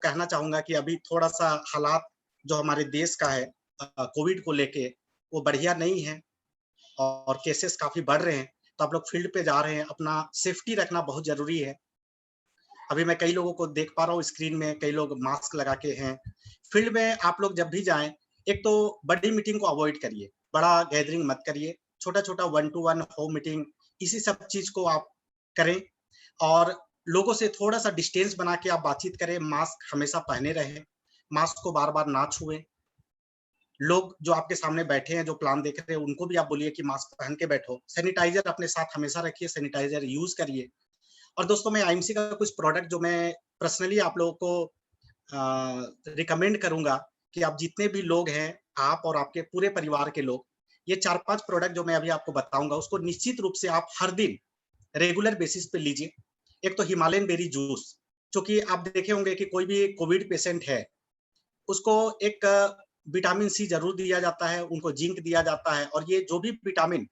कहना चाहूँगा कि अभी थोड़ा-सा हालात जो हमारे देश का है कोविड को लेके वो बढ़िया नहीं है और केसेस काफ़ी बढ़ रहे हैं। तो आप लोग फील्ड पे जा रहे हैं, अपना सेफ्टी रखना बहुत ज़रूरी है। अभी मैं कई लोगों को देख पा रहा हूँ स्क्रीन में, कई लोग मास्क लगा के हैं। फील्ड में आप लोग जब भी जाएँ, एक तो बड़ी मीटिंग को अवॉइड करिए, बड़ा गैदरिंग मत करिए, छोटा-छोटा 1 टू 1 होम मीटिंग, इसी सब चीज़ को आप करें और लोगों से थोड़ा-सा डिस्टेंस बना के आप बातचीत करें, मास्क हमेशा पहने रहें, मास्क को बार-बार ना छुएँ। लोग जो आपके सामने बैठे हैं, जो प्लान देख रहे हैं, उनको भी आप बोलिए कि मास्क पहन के बैठो। सैनिटाइज़र अपने साथ हमेशा रखिए, सैनिटाइज़र यूज़ करिए। और दोस्तों मैं आईएमसी का कुछ प्रोडक्ट जो मैं पर्सनली आप लोगों को रिकमेंड करूँगा कि आप जितने भी लोग हैं, आप और आपके पूरे परिवार के लोग, ये 4-5 प्रोडक्ट जो मैं अभी आपको बताऊँगा, उसको निश्चित रूप से आप हर दिन रेगुलर बेसिस पे लीजिए। एक तो हिमालयन बेरी जूस, जो कि आप देखे होंगे कि कोई भी कोविड पेशेंट है, उसको एक विटामिन सी ज़रूर दिया जाता है, उनको जिंक दिया जाता है और ये जो भी विटामिन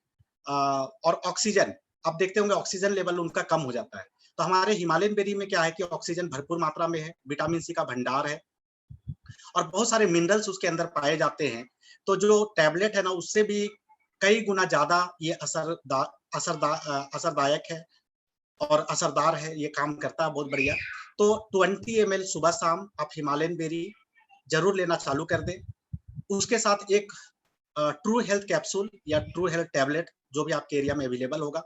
और ऑक्सीजन, आप देखते होंगे ऑक्सीजन लेवल उनका कम हो जाता है। तो हमारे हिमालयन बेरी में क्या है कि ऑक्सीजन भरपूर मात्रा में है, विटामिन सी का भंडार है और बहुत सारे मिनरल्स उसके अंदर पाए जाते हैं। तो जो टैबलेट है ना, उससे भी कई गुना ज़्यादा ये असरदायक है और असरदार है, ये काम करता है बहुत बढ़िया। तो 20 एमएल सुबह-शाम आप हिमालयन बेरी ज़रूर लेना चालू कर दें। उसके साथ एक ट्रू हेल्थ कैप्सूल या ट्रू हेल्थ टैबलेट जो भी आपके एरिया में अवेलेबल होगा,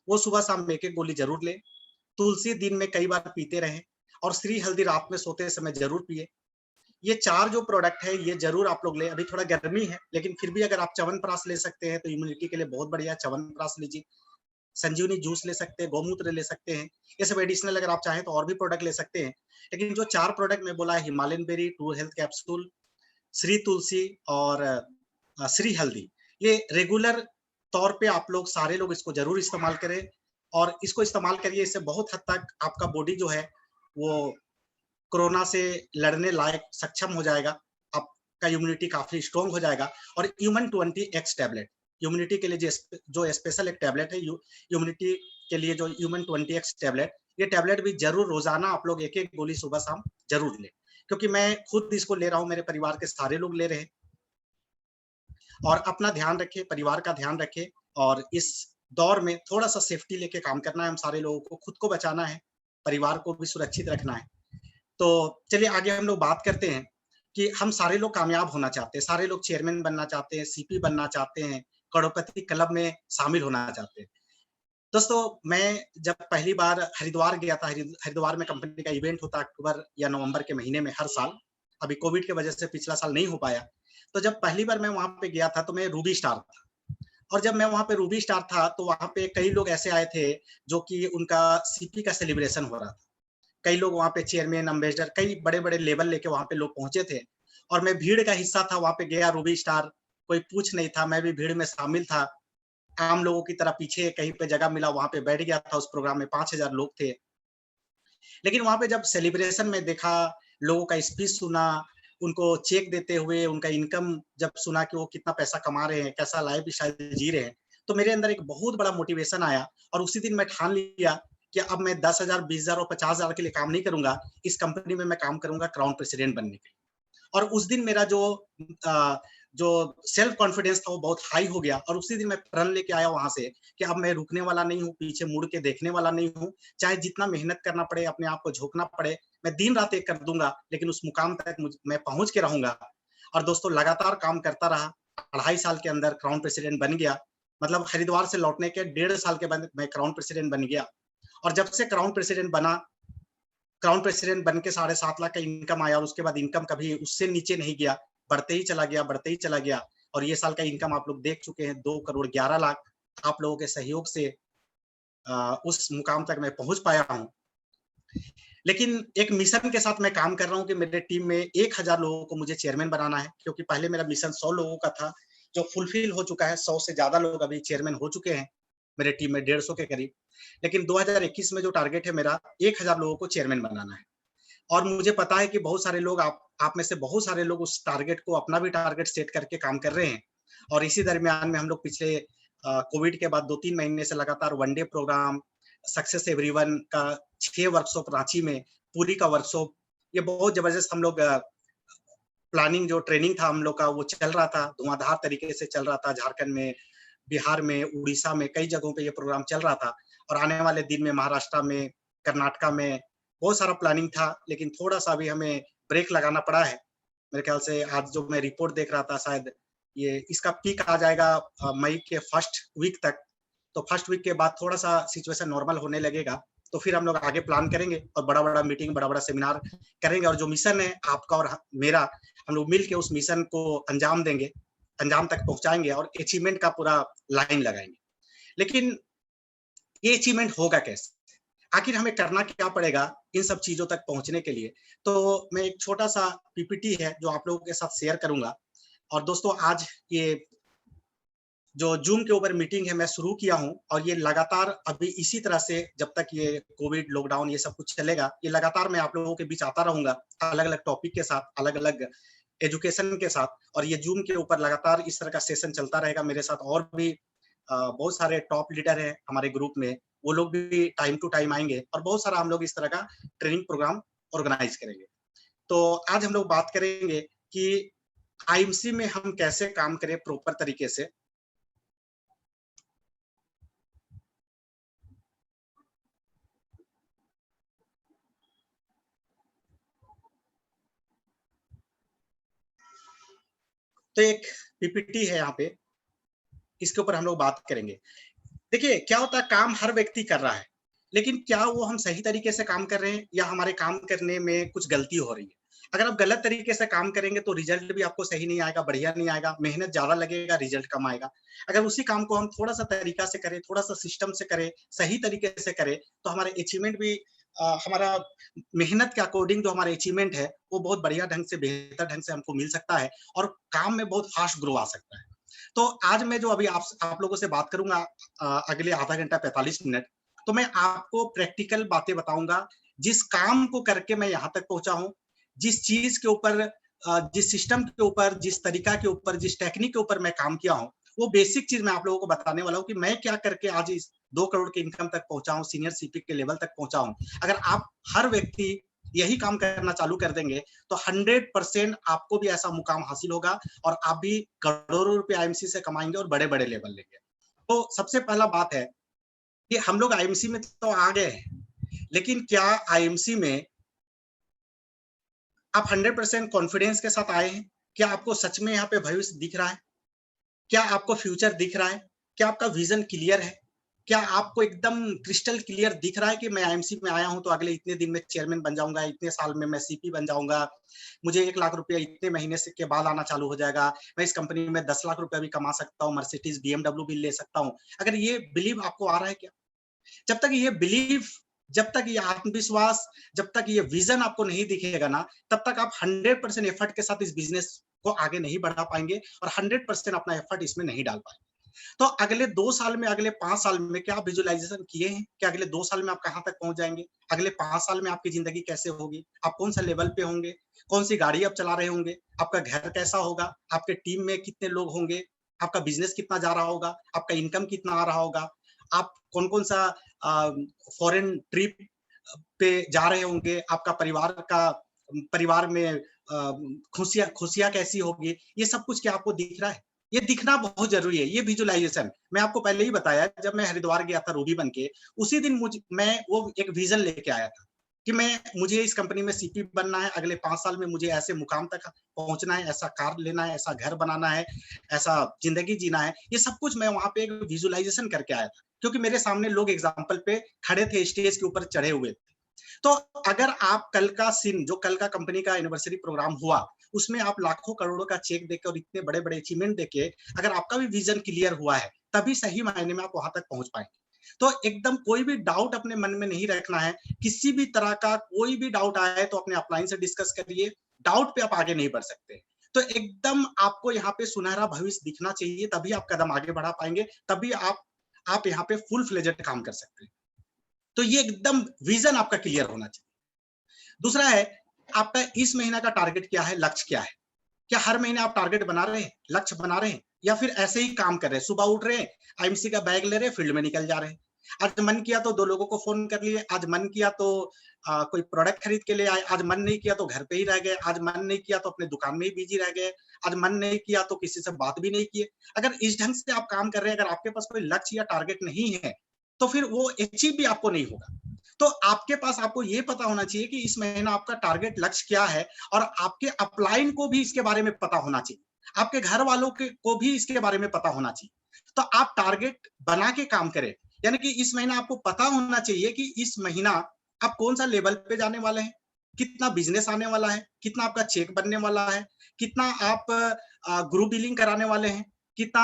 वो सुबह-शाम एक-एक गोली ज़रूर लें। तुलसी दिन में कई बार पीते रहें और श्री हल्दी रात में सोते समय ज़रूर पिएँ। ये 4 जो प्रोडक्ट है, ये ज़रूर आप लोग लें। अभी थोड़ा गर्मी है, लेकिन फिर भी अगर आप च्यवनप्राश ले सकते हैं, तो इम्यूनिटी के लिए बहुत बढ़िया है, च्यवनप्राश लीजिए। संजीवनी जूस ले सकते हैं, गौमूत्र ले सकते हैं। ये सब एडिशनल अगर आप चाहें तो और भी प्रोडक्ट ले सकते हैं। लेकिन जो 4 प्रोडक्ट मैं बोला है, Himalayan berry, true health capsule, Shri Tulsi और श्री हल्दी, ये रेगुलर तौर पे आप लोग सारे लोग इसको ज़रूर इस्तेमाल करें और इसको इस्तेमाल करिए। इससे बहुत हद तक आपका बॉडी जो है, वो कोरोना से लड़ने लायक सक्षम हो जाएगा। आपका इम्यूनिटी काफ़ी स्ट्रॉन्ग हो जाएगा और ह्यूमन 20x टैबलेट, इम्यूनिटी के लिए जो स्पेशल एक टैबलेट है, इम्यूनिटी के लिए जो ह्यूमन 20x टैबलेट, ये टैबलेट भी ज़रूर रोज़ाना आप लोग एक-एक गोली सुबह-शाम ज़रूर लें। क्योंकि मैं खुद इसको ले रहा हूँ, मेरे परिवार के सारे लोग ले रहे हैं। और अपना ध्यान रखें, परिवार का ध्यान रखें और इस दौर में थोड़ा-सा सेफ्टी लेके काम करना है हम सारे लोगों को, खुद को बचाना है, परिवार को भी सुरक्षित रखना है। तो चलिए आगे हम लोग बात करते हैं कि हम सारे लोग कामयाब होना चाहते हैं, सारे लोग चेयरमैन बनना चाहते हैं, सीपी बनना चाहते हैं, करोड़पति क्लब में शामिल होना चाहते हैं। दोस्तों, मैं जब पहली बार हरिद्वार गया था, हरिद्वार में कंपनी का इवेंट होता है अक्टूबर या नवंबर के महीने में हर साल। अभी कोविड की वजह से पिछला साल नहीं हो पाया। तो जब पहली बार मैं वहाँ पे गया था, तो मैं रूबी स्टार था और जब मैं वहाँ पे रूबी स्टार था, तो वहाँ पे कई लोग ऐसे आए थे, जो कि उनका सीपी का सेलिब्रेशन हो रहा था। कई लोग वहाँ पे चेयरमैन, एम्बेसडर, कई बड़े-बड़े लेवल लेके वहाँ पे लोग पहुँचे थे और मैं भीड़ का हिस्सा था, वहाँ पे गया रूबी स्टार, कोई पूछ नहीं था, मैं भी भीड़ में शामिल था। आम लोगों की तरह पीछे कहीं पे जगह मिला, वहाँ पे बैठ गया था, उस प्रोग्राम में 5000 लोग थे। लेकिन वहाँ पे जब सेलिब्रेशन में देखा, लोगों का स्पीच सुना, उनको चेक देते हुए, उनका इनकम जब सुना कि वो कितना पैसा कमा रहे हैं, कैसा लाइफ़स्टाइल जी रहे हैं, तो मेरे अंदर एक बहुत बड़ा मोटिवेशन आया और उसी दिन मैं ठान लिया कि अब मैं 10,000, 20,000 और 50,000 के लिए काम नहीं करूँगा, इस कंपनी में मैं काम करूँगा क्राउन प्रेसिडेंट बनने के लिए। और उस दिन मेरा अ, जो सेल्फ कॉन्फिडेंस था वो बहुत हाई हो गया और उसी दिन मैं प्रण लेके आया वहाँ से कि अब मैं रुकने वाला नहीं हूँ, पीछे मुड़ के देखने वाला नहीं हूँ। चाहे जितना मेहनत करना पड़े, अपने आप को झोंकना पड़े, मैं दिन-रात एक कर दूँगा, लेकिन उस मुकाम तक मैं पहुँच के रहूँगा। और दोस्तों लगातार काम करता रहा, 2.5 साल के अंदर क्राउन प्रेसिडेंट बन गया। मतलब हरिद्वार से लौटने के 1.5 साल के बाद मैं क्राउन प्रेसिडेंट बन गया और जब से क्राउन प्रेसिडेंट बना, क्राउन प्रेसिडेंट बन के 7.5 लाख का इनकम आया और उसके बाद इनकम कभी उससे नीचे नहीं गया, बढ़ते ही चला गया, बढ़ते ही चला गया और ये साल का इनकम आप लोग देख चुके हैं 2 करोड़ 11 लाख। आप लोगों के सहयोग से उस मुकाम तक मैं पहुँच पाया हूँ। लेकिन एक मिशन के साथ मैं काम कर रहा हूँ कि मेरे टीम में 1000 लोगों को मुझे चेयरमैन बनाना है, क्योंकि पहले मेरा मिशन 100 लोगों का था, जो फुलफिल हो चुका है, 100 से ज़्यादा लोग अभी चेयरमैन हो चुके हैं, मेरे टीम में 150 के करीब। लेकिन 2021 में जो टारगेट है मेरा, 1000 लोगों को चेयरमैन बनाना है। और मुझे पता है कि बहुत सारे लोग आप में से बहुत सारे लोग उस टारगेट को अपना भी टारगेट सेट करके काम कर रहे हैं और इसी दरमियान में हम लोग पिछले कोविड के बाद 2-3 महीने से लगातार one day programme, success everyone का 6 वर्कशॉप रांची में, पूरी का वर्कशॉप ये बहुत जबरदस्त हम लोग प्लानिंग जो ट्रेनिंग था हम लोग का वो चल रहा था, धुआंधार तरीके से चल रहा था। झारखंड में, बिहार में, उड़ीसा में, कई जगहों पे ये प्रोग्राम चल रहा था और आने वाले दिन में महाराष्ट्र में, कर्नाटका में बहुत सारा प्लानिंग था, लेकिन थोड़ा-सा अभी हमें ब्रेक लगाना पड़ा है। मेरे ख्याल से आज जो मैं रिपोर्ट देख रहा था, शायद ये इसका पीक आ जाएगा मई के फर्स्ट वीक तक। तो फर्स्ट वीक के बाद थोड़ा-सा सिचुएशन नॉर्मल होने लगेगा, तो फिर हम लोग आगे प्लान करेंगे और बड़ा-बड़ा मीटिंग, बड़ा-बड़ा सेमिनार करेंगे और जो मिशन है आपका और मेरा, हम लोग मिल के उस मिशन को अंजाम देंगे, अंजाम तक पहुँचाएँगे और अचीवमेंट का पूरा लाइन लगाएँगे। लेकिन ये अचीवमेंट होगा कैसे? आखिर हमें करना क्या पड़ेगा इन सब चीज़ों तक पहुँचने के लिए? तो मैं एक छोटा-सा पीपीटी है जो आप लोगों के साथ शेयर करूँगा। और दोस्तों, आज ये जो ज़ूम के ऊपर मीटिंग है मैं शुरू किया हूँ और ये लगातार अभी इसी तरह से जब तक ये कोविड, लॉकडाउन ये सब कुछ चलेगा, ये लगातार मैं आप लोगों के बीच आता रहूँगा, अलग-अलग टॉपिक के साथ, अलग-अलग एजुकेशन के साथ। और ये ज़ूम के ऊपर लगातार इस तरह का सेशन चलता रहेगा। मेरे साथ और भी बहुत सारे टॉप लीडर हैं हमारे ग्रुप में, वो लोग भी टाइम टू टाइम आएँगे और बहुत सारा हम लोग इस तरह का ट्रेनिंग प्रोग्राम ऑर्गेनाइज़ करेंगे। तो आज हम लोग बात करेंगे कि आईएमसी में हम कैसे काम करें प्रॉपर तरीके से। तो एक पीपीटी है यहाँ पे, इसके ऊपर हम लोग बात करेंगे। देखिए, क्या होता है, काम हर व्यक्ति कर रहा है, लेकिन क्या वो हम सही तरीके से काम कर रहे हैं या हमारे काम करने में कुछ गलती हो रही है? अगर आप गलत तरीके से काम करेंगे तो रिजल्ट भी आपको सही नहीं आएगा, बढ़िया नहीं आएगा, मेहनत ज़्यादा लगेगा, रिजल्ट कम आएगा। अगर उसी काम को हम थोड़ा-सा तरीका से करें, थोड़ा-सा सिस्टम से करें, सही तरीके से करें, तो हमारे अचीवमेंट भी हमारा मेहनत के अकॉर्डिंग जो हमारा अचीवमेंट है, वो बहुत बढ़िया ढंग से, बेहतर ढंग से हमको मिल सकता है और काम में बहुत फास्ट ग्रो आ सकता है। तो आज मैं जो अभी आप लोगों से बात करूँगा अगले आधा घंटा 45 मिनट, तो मैं आपको प्रैक्टिकल बातें बताऊँगा, जिस काम को करके मैं यहाँ तक पहुँचा हूँ, जिस चीज़ के ऊपर जिस सिस्टम के ऊपर, जिस तरीका के ऊपर, जिस टेक्निक के ऊपर मैं काम किया हूँ, वो बेसिक चीज़ मैं आप लोगों को बताने वाला हूँ कि मैं क्या करके आज इस 2 करोड़ के इनकम तक पहुँचा हूँ, सीनियर सीपी के लेवल तक पहुँचा हूँ। अगर आप हर व्यक्ति यही काम करना चालू कर देंगे, तो 100% आपको भी ऐसा मुकाम हासिल होगा और आप भी करोड़ों रुपए आईएमसी से कमाएँगे और बड़े-बड़े लेवल लेंगे। तो सबसे पहला बात है कि हम लोग आईएमसी में तो आ गए हैं, लेकिन क्या आईएमसी में आप 100% कॉन्फिडेंस के साथ आए हैं? क्या आपको सच में यहाँ पे भविष्य दिख रहा है? क्या आपको फ्यूचर दिख रहा है? क्या आपका विज़न क्लियर है? क्या आपको एकदम क्रिस्टल क्लियर दिख रहा है कि मैं आईएमसी में आया हूँ तो अगले इतने दिन में चेयरमैन बन जाऊँगा, इतने साल में मैं सीपी बन जाऊँगा, मुझे 1 लाख रुपया इतने महीने से के बाद आना चालू हो जाएगा, मैं इस कंपनी में 10 लाख रुपया भी कमा सकता हूँ, मर्सिडीज़, बीएमडब्ल्यू भी ले सकता हूँ। अगर ये बिलीव आपको आ रहा है क्या? जब तक ये बिलीव, जब तक ये आत्मविश्वास, जब तक ये विज़न आपको नहीं दिखेगा ना, तब तक आप 100% एफर्ट के साथ इस बिज़नेस को आगे नहीं बढ़ा पाएँगे और 100% अपना एफर्ट इसमें नहीं डाल पाएँगे। तो अगले 2 साल में, अगले 5 साल में क्या आप विजुअलाइज़ेशन किए हैं? कि अगले 2 साल में आप कहाँ तक पहुँच जाएँगे? अगले 5 साल में आपकी ज़िंदगी कैसे होगी? आप कौन-सा लेवल पे होंगे? कौन-सी गाड़ी आप चला रहे होंगे? आपका घर कैसा होगा? आपके टीम में कितने लोग होंगे? आपका बिज़नेस कितना जा रहा होगा? आपका इनकम कितना आ रहा होगा? आप कौन-कौन सा फॉरेन ट्रिप पे जा रहे होंगे? आपका परिवार में खुशियाँ खुशियाँ कैसी होगी? ये सब कुछ क्या आपको दिख रहा है? ये दिखना बहुत ज़रूरी है, ये विजुअलाइज़ेशन। मैं आपको पहले ही बताया, जब मैं हरिद्वार गया था रूबी बन के, उसी दिन मैं वो एक विज़न लेके आया था कि मुझे इस कंपनी में सीपी बनना है, अगले 5 साल में मुझे ऐसे मुकाम तक पहुँचना है, ऐसा कार लेना है, ऐसा घर बनाना है, ऐसा ज़िंदगी जीना है। ये सब कुछ मैं वहाँ पे एक विजुअलाइज़ेशन करके आया था, क्योंकि मेरे सामने लोग एग्ज़ाम्पल पे खड़े थे, स्टेज के ऊपर चढ़े हुए। तो अगर आप कल का सीन, जो कल का कंपनी का एनिवर्सरी प्रोग्राम हुआ, उसमें आप लाखों करोड़ों का चेक देके और इतने बड़े-बड़े अचीवमेंट देके अगर आपका भी विज़न क्लियर हुआ है, तभी सही मायने में आप वहाँ तक पहुँच पाएँगे। तो एकदम कोई भी डाउट अपने मन में नहीं रखना है, किसी भी तरह का कोई भी डाउट आए तो अपने अपलाइन से डिस्कस करिए, डाउट पे आप आगे नहीं बढ़ सकते। तो एकदम आपको यहाँ पे सुनहरा भविष्य दिखना चाहिए, तभी आप कदम आगे बढ़ा पाएँगे, तभी आप यहाँ पे फुल फ्लेजेड काम कर सकते हैं। तो ये एकदम विज़न आपका क्लियर होना चाहिए। दूसरा है, आपका इस महीना का टारगेट क्या है, लक्ष्य क्या है? क्या हर महीने आप टारगेट बना रहे हैं, लक्ष्य बना रहे हैं या फिर ऐसे ही काम कर रहे हैं? सुबह उठ रहे हैं, आईएमसी का बैग ले रहे हैं, फील्ड में निकल जा रहे हैं। आज मन किया तो 2 लोगों को फ़ोन कर लिए, आज मन किया तो कोई प्रोडक्ट खरीद के ले आए, आज मन नहीं किया तो घर पे ही रह गए, आज मन नहीं किया तो अपने दुकान में ही बिज़ी रह गए, आज मन नहीं किया तो किसी से बात भी नहीं किए। अगर इस ढंग से आप काम कर रहे हैं, अगर आपके पास कोई लक्ष्य या टारगेट नहीं है, तो फिर वो अचीव भी आपको नहीं होगा। तो आपके पास आपको ये पता होना चाहिए कि इस महीना आपका टारगेट लक्ष्य क्या है और आपके अपलाइन को भी इसके बारे में पता होना चाहिए। आपके घर वालों के को भी इसके बारे में पता होना चाहिए। तो आप टारगेट बना के काम करें। यानी कि इस महीना आपको पता होना चाहिए कि इस महीना आप कौन-सा लेवल पे जाने वाले हैं, कितना बिज़नेस आने वाला है, कितना आपका चेक बनने वाला है, कितना आप ग्रुप डीलिंग कराने वाले हैं, कितना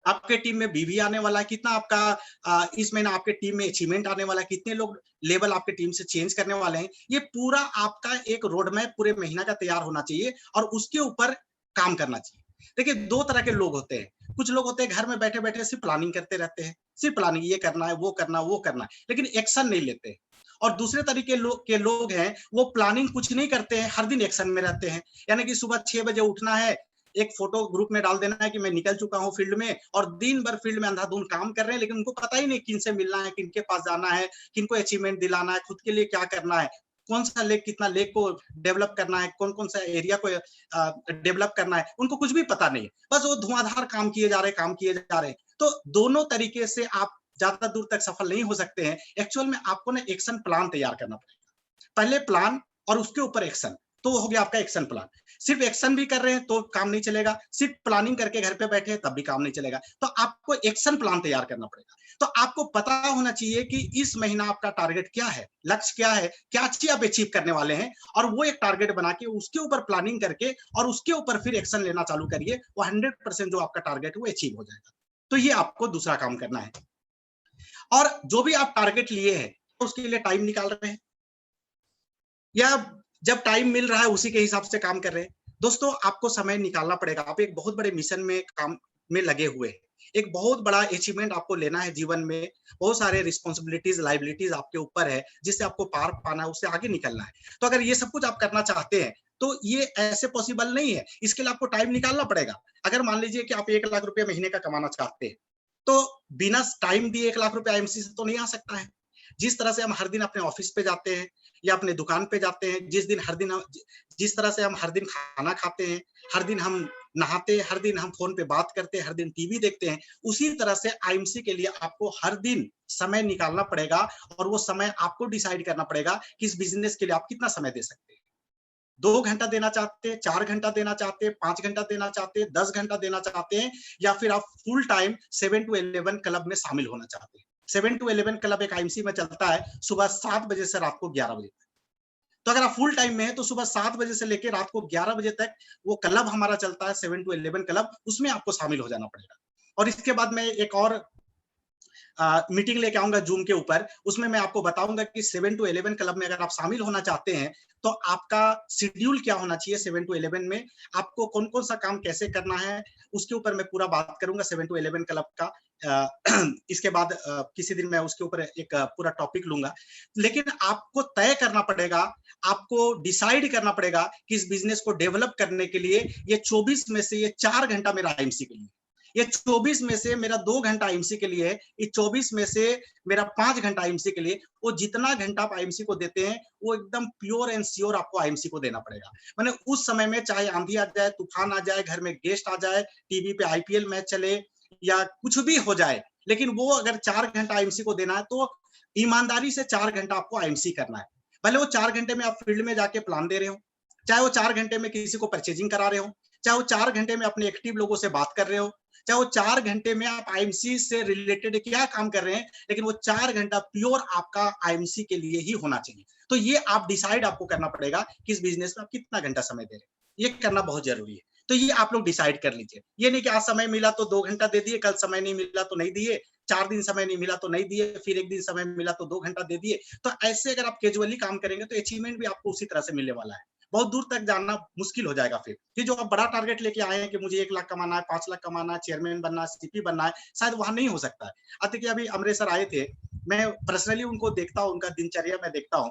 आपके टीम में बीवी आने वाला है, कितना आपका इस महीना आपके टीम में अचीवमेंट आने वाला है, कितने लोग लेवल आपके टीम से चेंज करने वाले हैं। ये पूरा आपका एक रोड मैप पूरे महीना का तैयार होना चाहिए और उसके ऊपर काम करना चाहिए। देखिए 2 तरह के लोग होते हैं। कुछ लोग होते हैं घर में बैठे-बैठे सिर्फ प्लानिंग करते रहते हैं। सिर्फ प्लानिंग ये करना है, वो करना है, वो करना है, लेकिन एक्शन नहीं लेते हैं। और दूसरे तरीके के लोग हैं, वो प्लानिंग कुछ नहीं करते हैं, हर दिन एक्शन में रहते हैं। यानी कि सुबह 6 बजे उठना है, एक फोटो ग्रुप में डाल देना है कि मैं निकल चुका हूँ फील्ड में और दिन भर फील्ड में अंधाधुंध काम कर रहे हैं, लेकिन उनको पता ही नहीं किन से मिलना है, किनके पास जाना है, किनको अचीवमेंट दिलाना है, खुद के लिए क्या करना है, कौन सा लेक कितना लेक को डेवलप करना है, कौन कौन सा एरिया को डेवलप करना है, उनको कुछ भी पता नहीं है। बस वो धुआंधार काम किए जा रहे हैं, काम किए जा रहे हैं। तो दोनों तरीके से आप ज्यादा दूर तक सफल नहीं हो सकते हैं। एक्चुअल में आपको ना एक्शन प्लान तैयार करना पड़ेगा। पहले प्लान और उसके ऊपर एक्शन, तो हो गया आपका एक्शन प्लान। सिर्फ एक्शन भी कर रहे हैं तो काम नहीं चलेगा, सिर्फ प्लानिंग करके घर पे बैठे हैं तब भी काम नहीं चलेगा। तो आपको एक्शन प्लान तैयार करना पड़ेगा। तो आपको पता होना चाहिए कि इस महीना आपका टारगेट क्या है, लक्ष्य क्या है, क्या चीज आप अचीव करने वाले हैं और वो एक टारगेट बना के उसके ऊपर प्लानिंग करके और उसके ऊपर फिर एक्शन लेना चालू करिए। वो 100% जो आपका टारगेट है वो अचीव हो जाएगा। तो ये आपको दूसरा काम करना है। और जो भी आप टारगेट लिए हैं, तो उसके लिए टाइम निकाल रहे हैं या जब टाइम मिल रहा है उसी के हिसाब से काम कर रहे हैं। दोस्तों आपको समय निकालना पड़ेगा। आप एक बहुत बड़े मिशन में काम में लगे हुए हैं। एक बहुत बड़ा अचीवमेंट आपको लेना है जीवन में। बहुत सारे रिस्पांसिबिलिटीज, लायबिलिटीज आपके ऊपर है जिससे आपको पार पाना है, उससे आगे निकलना है। तो अगर ये सब कुछ आप करना चाहते हैं तो ये ऐसे पॉसिबल नहीं है। इसके लिए आपको टाइम निकालना पड़ेगा। अगर मान लीजिए कि आप 1 लाख रुपए महीने का कमाना चाहते हैं, तो बिना टाइम दिए 1 लाख रुपए आईएमसी से तो नहीं आ सकता है। जिस तरह से हम हर दिन अपने ऑफिस पे जाते हैं या अपने दुकान पे जाते हैं, जिस तरह से हम हर दिन खाना खाते हैं, हर दिन हम नहाते हैं, हर दिन हम फोन पे बात करते हैं, हर दिन टीवी देखते हैं, उसी तरह से आईएमसी के लिए आपको हर दिन समय निकालना पड़ेगा और वो समय आपको डिसाइड करना पड़ेगा कि इस बिजनेस के लिए आप कितना समय दे सकते हैं। 2 घंटा देना चाहते हैं, 4 घंटा देना चाहते हैं, 5 घंटा देना चाहते हैं, 10 घंटा देना चाहते हैं या फिर आप फुल टाइम 7 टू 11 क्लब में शामिल होना चाहते हैं। 7 टू 11 क्लब एक आईएमसी में चलता है सुबह 7 बजे से रात को 11 बजे तक। तो अगर आप फुल टाइम में है तो सुबह 7 बजे से लेकर रात को 11 बजे तक वो क्लब हमारा चलता है 7 टू 11 क्लब, उसमें आपको शामिल हो जाना पड़ेगा। और इसके बाद मैं एक और मीटिंग लेके आऊंगा जूम के ऊपर, उसमें मैं आपको बताऊंगा कि 7 टू 11 क्लब में अगर आप शामिल होना चाहते हैं तो आपका शेड्यूल क्या होना चाहिए। 7 टू 11 में आपको कौन कौन सा काम कैसे करना है उसके ऊपर मैं पूरा बात करूंगा 7 टू 11 क्लब का। इसके बाद किसी दिन मैं उसके ऊपर एक पूरा टॉपिक लूंगा। लेकिन आपको तय करना पड़ेगा, आपको डिसाइड करना पड़ेगा कि इस बिजनेस को डेवलप करने के लिए ये 24 में से ये 4 घंटा मेरा आईएमसी के लिए, ये 24 में से मेरा 2 घंटा आईएमसी के लिए है, ये 24 में से मेरा 5 घंटा आईएमसी के लिए। वो जितना घंटा आप आईएमसी को देते हैं वो एकदम प्योर एंड श्योर आपको आईएमसी को देना पड़ेगा। मैंने उस समय में चाहे आंधी आ जाए, तूफान आ जाए, घर में गेस्ट आ जाए, टीवी पे आईपीएल मैच चले या कुछ भी हो जाए, लेकिन वो अगर 4 घंटा आईएमसी को देना है तो ईमानदारी से 4 घंटा आपको आईएमसी करना है। भले वो 4 घंटे में आप फील्ड में जाके प्लान दे रहे हो, चाहे वो 4 घंटे में किसी को परचेजिंग करा रहे हो, चाहे वो 4 घंटे में अपने एक्टिव लोगों से बात कर रहे हो, चाहे वो 4 घंटे में आप आईएमसी से रिलेटेड क्या काम कर रहे हैं, लेकिन वो 4 घंटा प्योर आपका आईएमसी के लिए ही होना चाहिए। तो ये आप डिसाइड आपको करना पड़ेगा कि इस बिजनेस में आप कितना घंटा समय दे रहे हैं। ये करना बहुत जरूरी है। तो ये आप लोग डिसाइड कर लीजिए। ये नहीं कि आज समय मिला तो 2 घंटा दे दिए, कल समय नहीं मिला तो नहीं दिए, 4 दिन समय नहीं मिला तो नहीं दिए, फिर 1 दिन समय मिला तो 2 घंटा दे दिए। तो ऐसे अगर आप कैजुअली काम करेंगे तो अचीवमेंट भी आपको उसी तरह से मिलने वाला है। बहुत दूर तक जाना मुश्किल हो जाएगा। फिर जो आप बड़ा टारगेट लेके आए हैं कि मुझे 1 लाख कमाना है, 5 लाख कमाना है, चेयरमैन बनना है, सीपी बनना है, शायद वहां नहीं हो सकता है। देखिए अभी अमरेश सर आए थे, मैं पर्सनली उनको देखता हूँ, उनका दिनचर्या मैं देखता हूँ।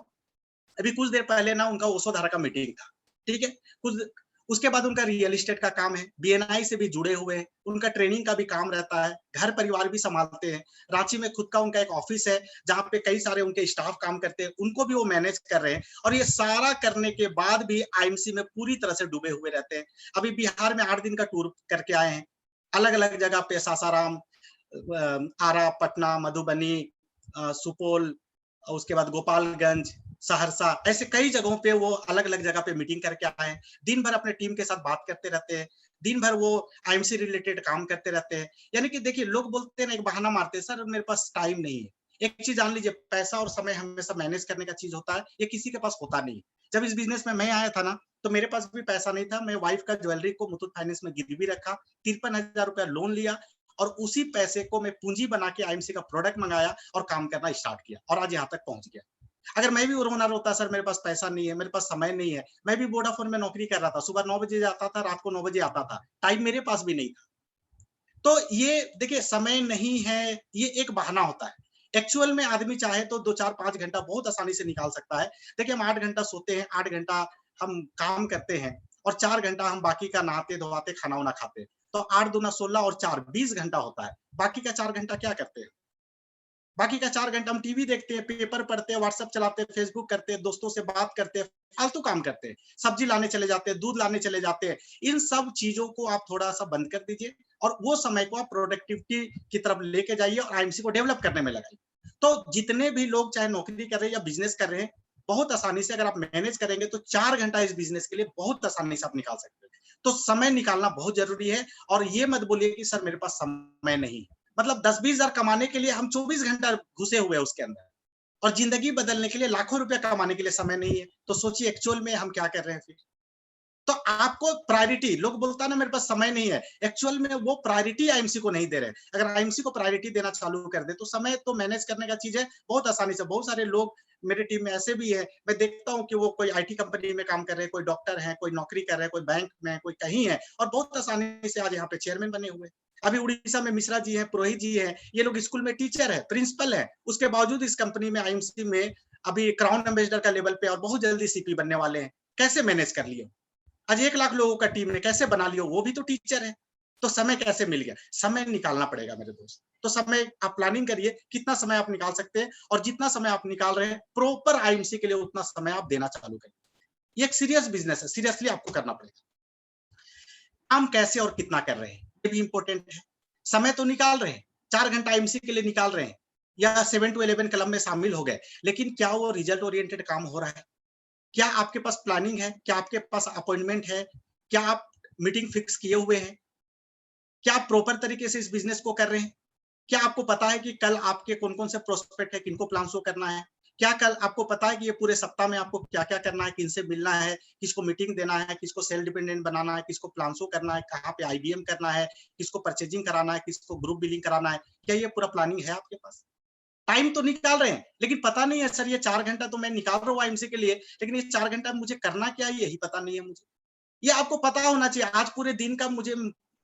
अभी कुछ देर पहले ना उनका ओशोधारा का मीटिंग था, ठीक है। कुछ उसके बाद उनका रियल एस्टेट का काम है, बीएनआई से भी जुड़े हुए हैं, उनका ट्रेनिंग का भी काम रहता है, घर परिवार भी संभालते हैं। रांची में खुद का उनका एक ऑफिस है, जहाँ पे कई सारे उनके स्टाफ काम करते हैं, उनको भी वो मैनेज कर रहे हैं और ये सारा करने के बाद भी आईएमसी में पूरी तरह से डूबे हुए रहते हैं। अभी बिहार में 8 दिन का टूर करके आए हैं, अलग-अलग जगह पे सासाराम, आरा, पटना, मधुबनी, सुपौल, उसके बाद गोपालगंज, सहरसा, ऐसे कई जगहों पे वो अलग-अलग जगह पे मीटिंग करके आए हैं। दिन भर अपने टीम के साथ बात करते रहते हैं, दिन भर वो आईएमसी रिलेटेड काम करते रहते हैं। यानी कि देखिए, लोग बोलते हैं ना, एक बहाना मारते हैं, सर मेरे पास टाइम नहीं है। एक चीज जान लीजिए, पैसा और समय हमेशा मैनेज करने का चीज होता है, ये किसी के पास होता नहीं है। जब इस बिजनेस में मैं आया था ना, तो मेरे पास भी पैसा नहीं था। मैं वाइफ का ज्वेलरी को मुथूट फाइनेंस में गिरवी रखा, 53,000 रुपया लोन लिया और उसी पैसे को मैं पूंजी बना के आईएमसी का प्रोडक्ट मंगाया और काम करना स्टार्ट किया और आज यहाँ तक पहुंच गया। अगर मैं भी ओनर होता, सर मेरे पास पैसा नहीं है, मेरे पास समय नहीं है, मैं भी वोडाफोन में नौकरी कर रहा था, सुबह 9 बजे जाता था, रात को 9 बजे आता था, टाइम मेरे पास भी नहीं था। तो ये देखिए, समय नहीं है, ये एक बहाना होता है। एक्चुअल में आदमी चाहे तो 2, 4, 5 घंटा बहुत आसानी से निकाल सकता है। देखिए, हम 8 घंटा सोते हैं, 8 घंटा हम काम करते हैं और 4 घंटा हम बाकी का नहाते-धोवाते, खाना-वाना खाते हैं। तो 8 दूना 16 और 4 20 घंटा होता है। बाकी का 4 घंटा क्या करते हैं? बाकी का 4 घंटा हम टीवी देखते हैं, पेपर पढ़ते हैं, व्हाट्सएप चलाते हैं, फेसबुक करते हैं, दोस्तों से बात करते हैं, फालतू काम करते हैं। सब्जी लाने चले जाते हैं, दूध लाने चले जाते हैं। इन सब चीज़ों को आप थोड़ा-सा बंद कर दीजिए और वो समय को आप प्रोडक्टिविटी की तरफ लेके जाइए और आईएमसी को डेवलप करने में लगाइए। तो जितने भी लोग चाहे नौकरी कर रहे हैं या बिज़नेस कर रहे हैं, बहुत आसानी से अगर आप मैनेज करेंगे तो 4 घंटा इस बिज़नेस के लिए बहुत आसानी से आप निकाल सकते हैं। तो समय निकालना बहुत ज़रूरी है और ये मत बोलिए कि सर मेरे पास समय नहीं है। मतलब 10-20 हजार कमाने के लिए हम 24 घंटा घुसे हुए हैं उसके अंदर और जिंदगी बदलने के लिए लाखों रुपए कमाने के लिए समय नहीं है। तो सोचिए एक्चुअल में हम क्या कर रहे हैं फिर। तो आपको प्रायोरिटी, लोग बोलता है ना मेरे पास समय नहीं है, एक्चुअल में वो प्रायोरिटी आईएमसी को नहीं दे रहे। अगर आईएमसी को प्रायोरिटी देना चालू कर दे तो समय तो मैनेज करने का चीज है बहुत आसानी से। बहुत सारे लोग मेरे टीम में ऐसे भी है, मैं देखता हूँ कि वो कोई आईटी कंपनी में काम कर रहे हैं, कोई डॉक्टर है, कोई नौकरी कर रहे हैं, कोई बैंक में, कोई कहीं है और बहुत आसानी से आज यहाँ पे चेयरमैन बने हुए। अभी उड़ीसा में मिश्रा जी है, पुरोहित जी है, ये लोग स्कूल में टीचर है, प्रिंसिपल है, उसके बावजूद इस कंपनी में आईएमसी में अभी क्राउन एम्बेसडर का लेवल पे और बहुत जल्दी सीपी बनने वाले हैं। कैसे मैनेज कर लिए? आज 1 लाख लोगों का टीम ने कैसे बना लिया, वो भी तो टीचर है। तो समय कैसे मिल गया? समय निकालना पड़ेगा मेरे दोस्त। तो समय आप प्लानिंग करिए, कितना समय आप निकाल सकते हैं और जितना समय आप निकाल रहे हैं, प्रॉपर आईएमसी के लिए उतना समय आप देना चालू करिए। ये एक सीरियस बिज़नेस है, सीरियसली आपको करना पड़ेगा। काम कैसे और कितना कर रहे हैं, ये भी इम्पोर्टेंट है। समय तो निकाल रहे हैं, 4 घंटा आईएमसी के लिए निकाल रहे हैं या 7 टू 11 क्लब में शामिल हो गए, लेकिन क्या वो रिजल्ट ओरिएंटेड काम हो रहा है? क्या आपके पास प्लानिंग है? क्या आपके पास अपॉइंटमेंट है? क्या आप मीटिंग फिक्स किए हुए हैं? क्या आप प्रॉपर तरीके से इस बिज़नेस को कर रहे हैं? क्या आपको पता है कि कल आपके कौन-कौन से प्रोस्पेक्ट है, किनको प्लान शो करना है? क्या कल आपको पता है कि ये पूरे सप्ताह में आपको क्या-क्या करना है, किनसे मिलना है, किसको मीटिंग देना है, किसको सेल्फ डिपेंडेंट बनाना है, किसको प्लान शो करना है, कहाँ पे आईबीएम करना है, किसको परचेजिंग कराना है, किसको ग्रुप बिलिंग कराना है? क्या ये पूरा प्लानिंग है आपके पास? टाइम तो निकाल रहे हैं, लेकिन पता नहीं है सर ये 4 घंटा तो मैं निकाल रहा हूँ आईएमसी के लिए, लेकिन ये 4 घंटा मुझे करना क्या है यही पता नहीं है मुझे। ये आपको पता होना चाहिए। आज पूरे दिन का मुझे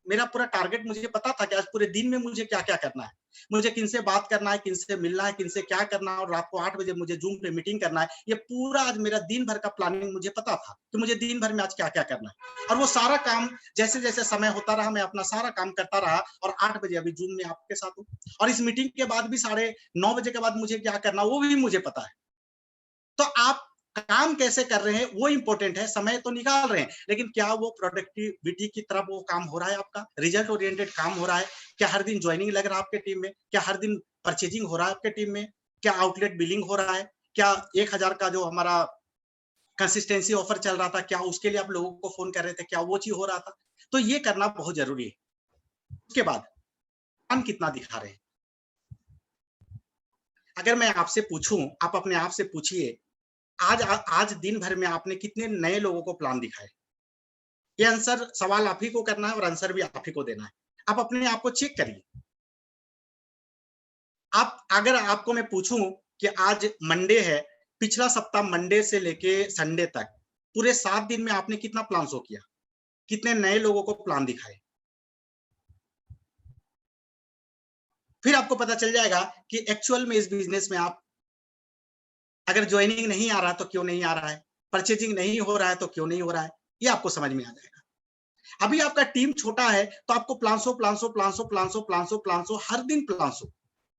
मेरा पूरा टारगेट मुझे पता था कि आज पूरे दिन में मुझे क्या-क्या करना है। मुझे किनसे बात करना है, किनसे मिलना है, किनसे क्या करना है और रात को 8 बजे मुझे ज़ूम पे मीटिंग करना है। ये पूरा आज मेरा दिन भर का प्लानिंग मुझे पता था कि मुझे दिन भर में आज क्या-क्या करना है। और वो सारा काम जैसे-जैसे समय होता रहा, मैं अपना सारा काम करता रहा और 8 बजे अभी ज़ूम में आपके साथ हूँ। और इस मीटिंग के बाद भी साढ़े 9 बजे के बाद मुझे क्या करना है, वो भी मुझे पता है। तो आप काम कैसे कर रहे हैं वो इंपॉर्टेंट है। समय तो निकाल रहे हैं, लेकिन क्या वो प्रोडक्टिविटी की तरफ वो काम हो रहा है आपका? रिजल्ट ओरिएंटेड काम हो रहा है? क्या हर दिन जॉइनिंग लग रहा है आपके टीम में? क्या हर दिन परचेजिंग हो रहा है आपके टीम में? क्या आउटलेट बिलिंग हो रहा है? क्या 1000 का जो हमारा कंसिस्टेंसी ऑफर चल रहा था, क्या उसके लिए आप लोगों को फोन कर रहे थे? क्या वो चीज हो रहा था? तो ये करना बहुत जरूरी है। उसके बाद काम कितना दिखा रहे हैं? अगर मैं आपसे पूछूं, आप अपने आप से पूछिए, आज दिन भर में आपने कितने नए लोगों को प्लान दिखाए? ये आंसर सवाल आप ही को करना है और आंसर भी आप ही को देना है। आप अपने आप को चेक करिए। आप अगर आपको मैं पूछूं कि आज मंडे है, पिछला सप्ताह मंडे से लेके संडे तक पूरे 7 दिन में आपने कितना प्लान शो किया? कितने नए लोगों को प्लान दिखाए? फिर आपको पता चल जाएगा कि एक्चुअल में इस बिजनेस में आप अगर ज्वाइनिंग नहीं आ रहा तो क्यों नहीं आ रहा है? परचेजिंग नहीं हो रहा है तो क्यों नहीं हो रहा है? ये आपको समझ में आ जाएगा। अभी आपका टीम छोटा है तो आपको प्लान्सो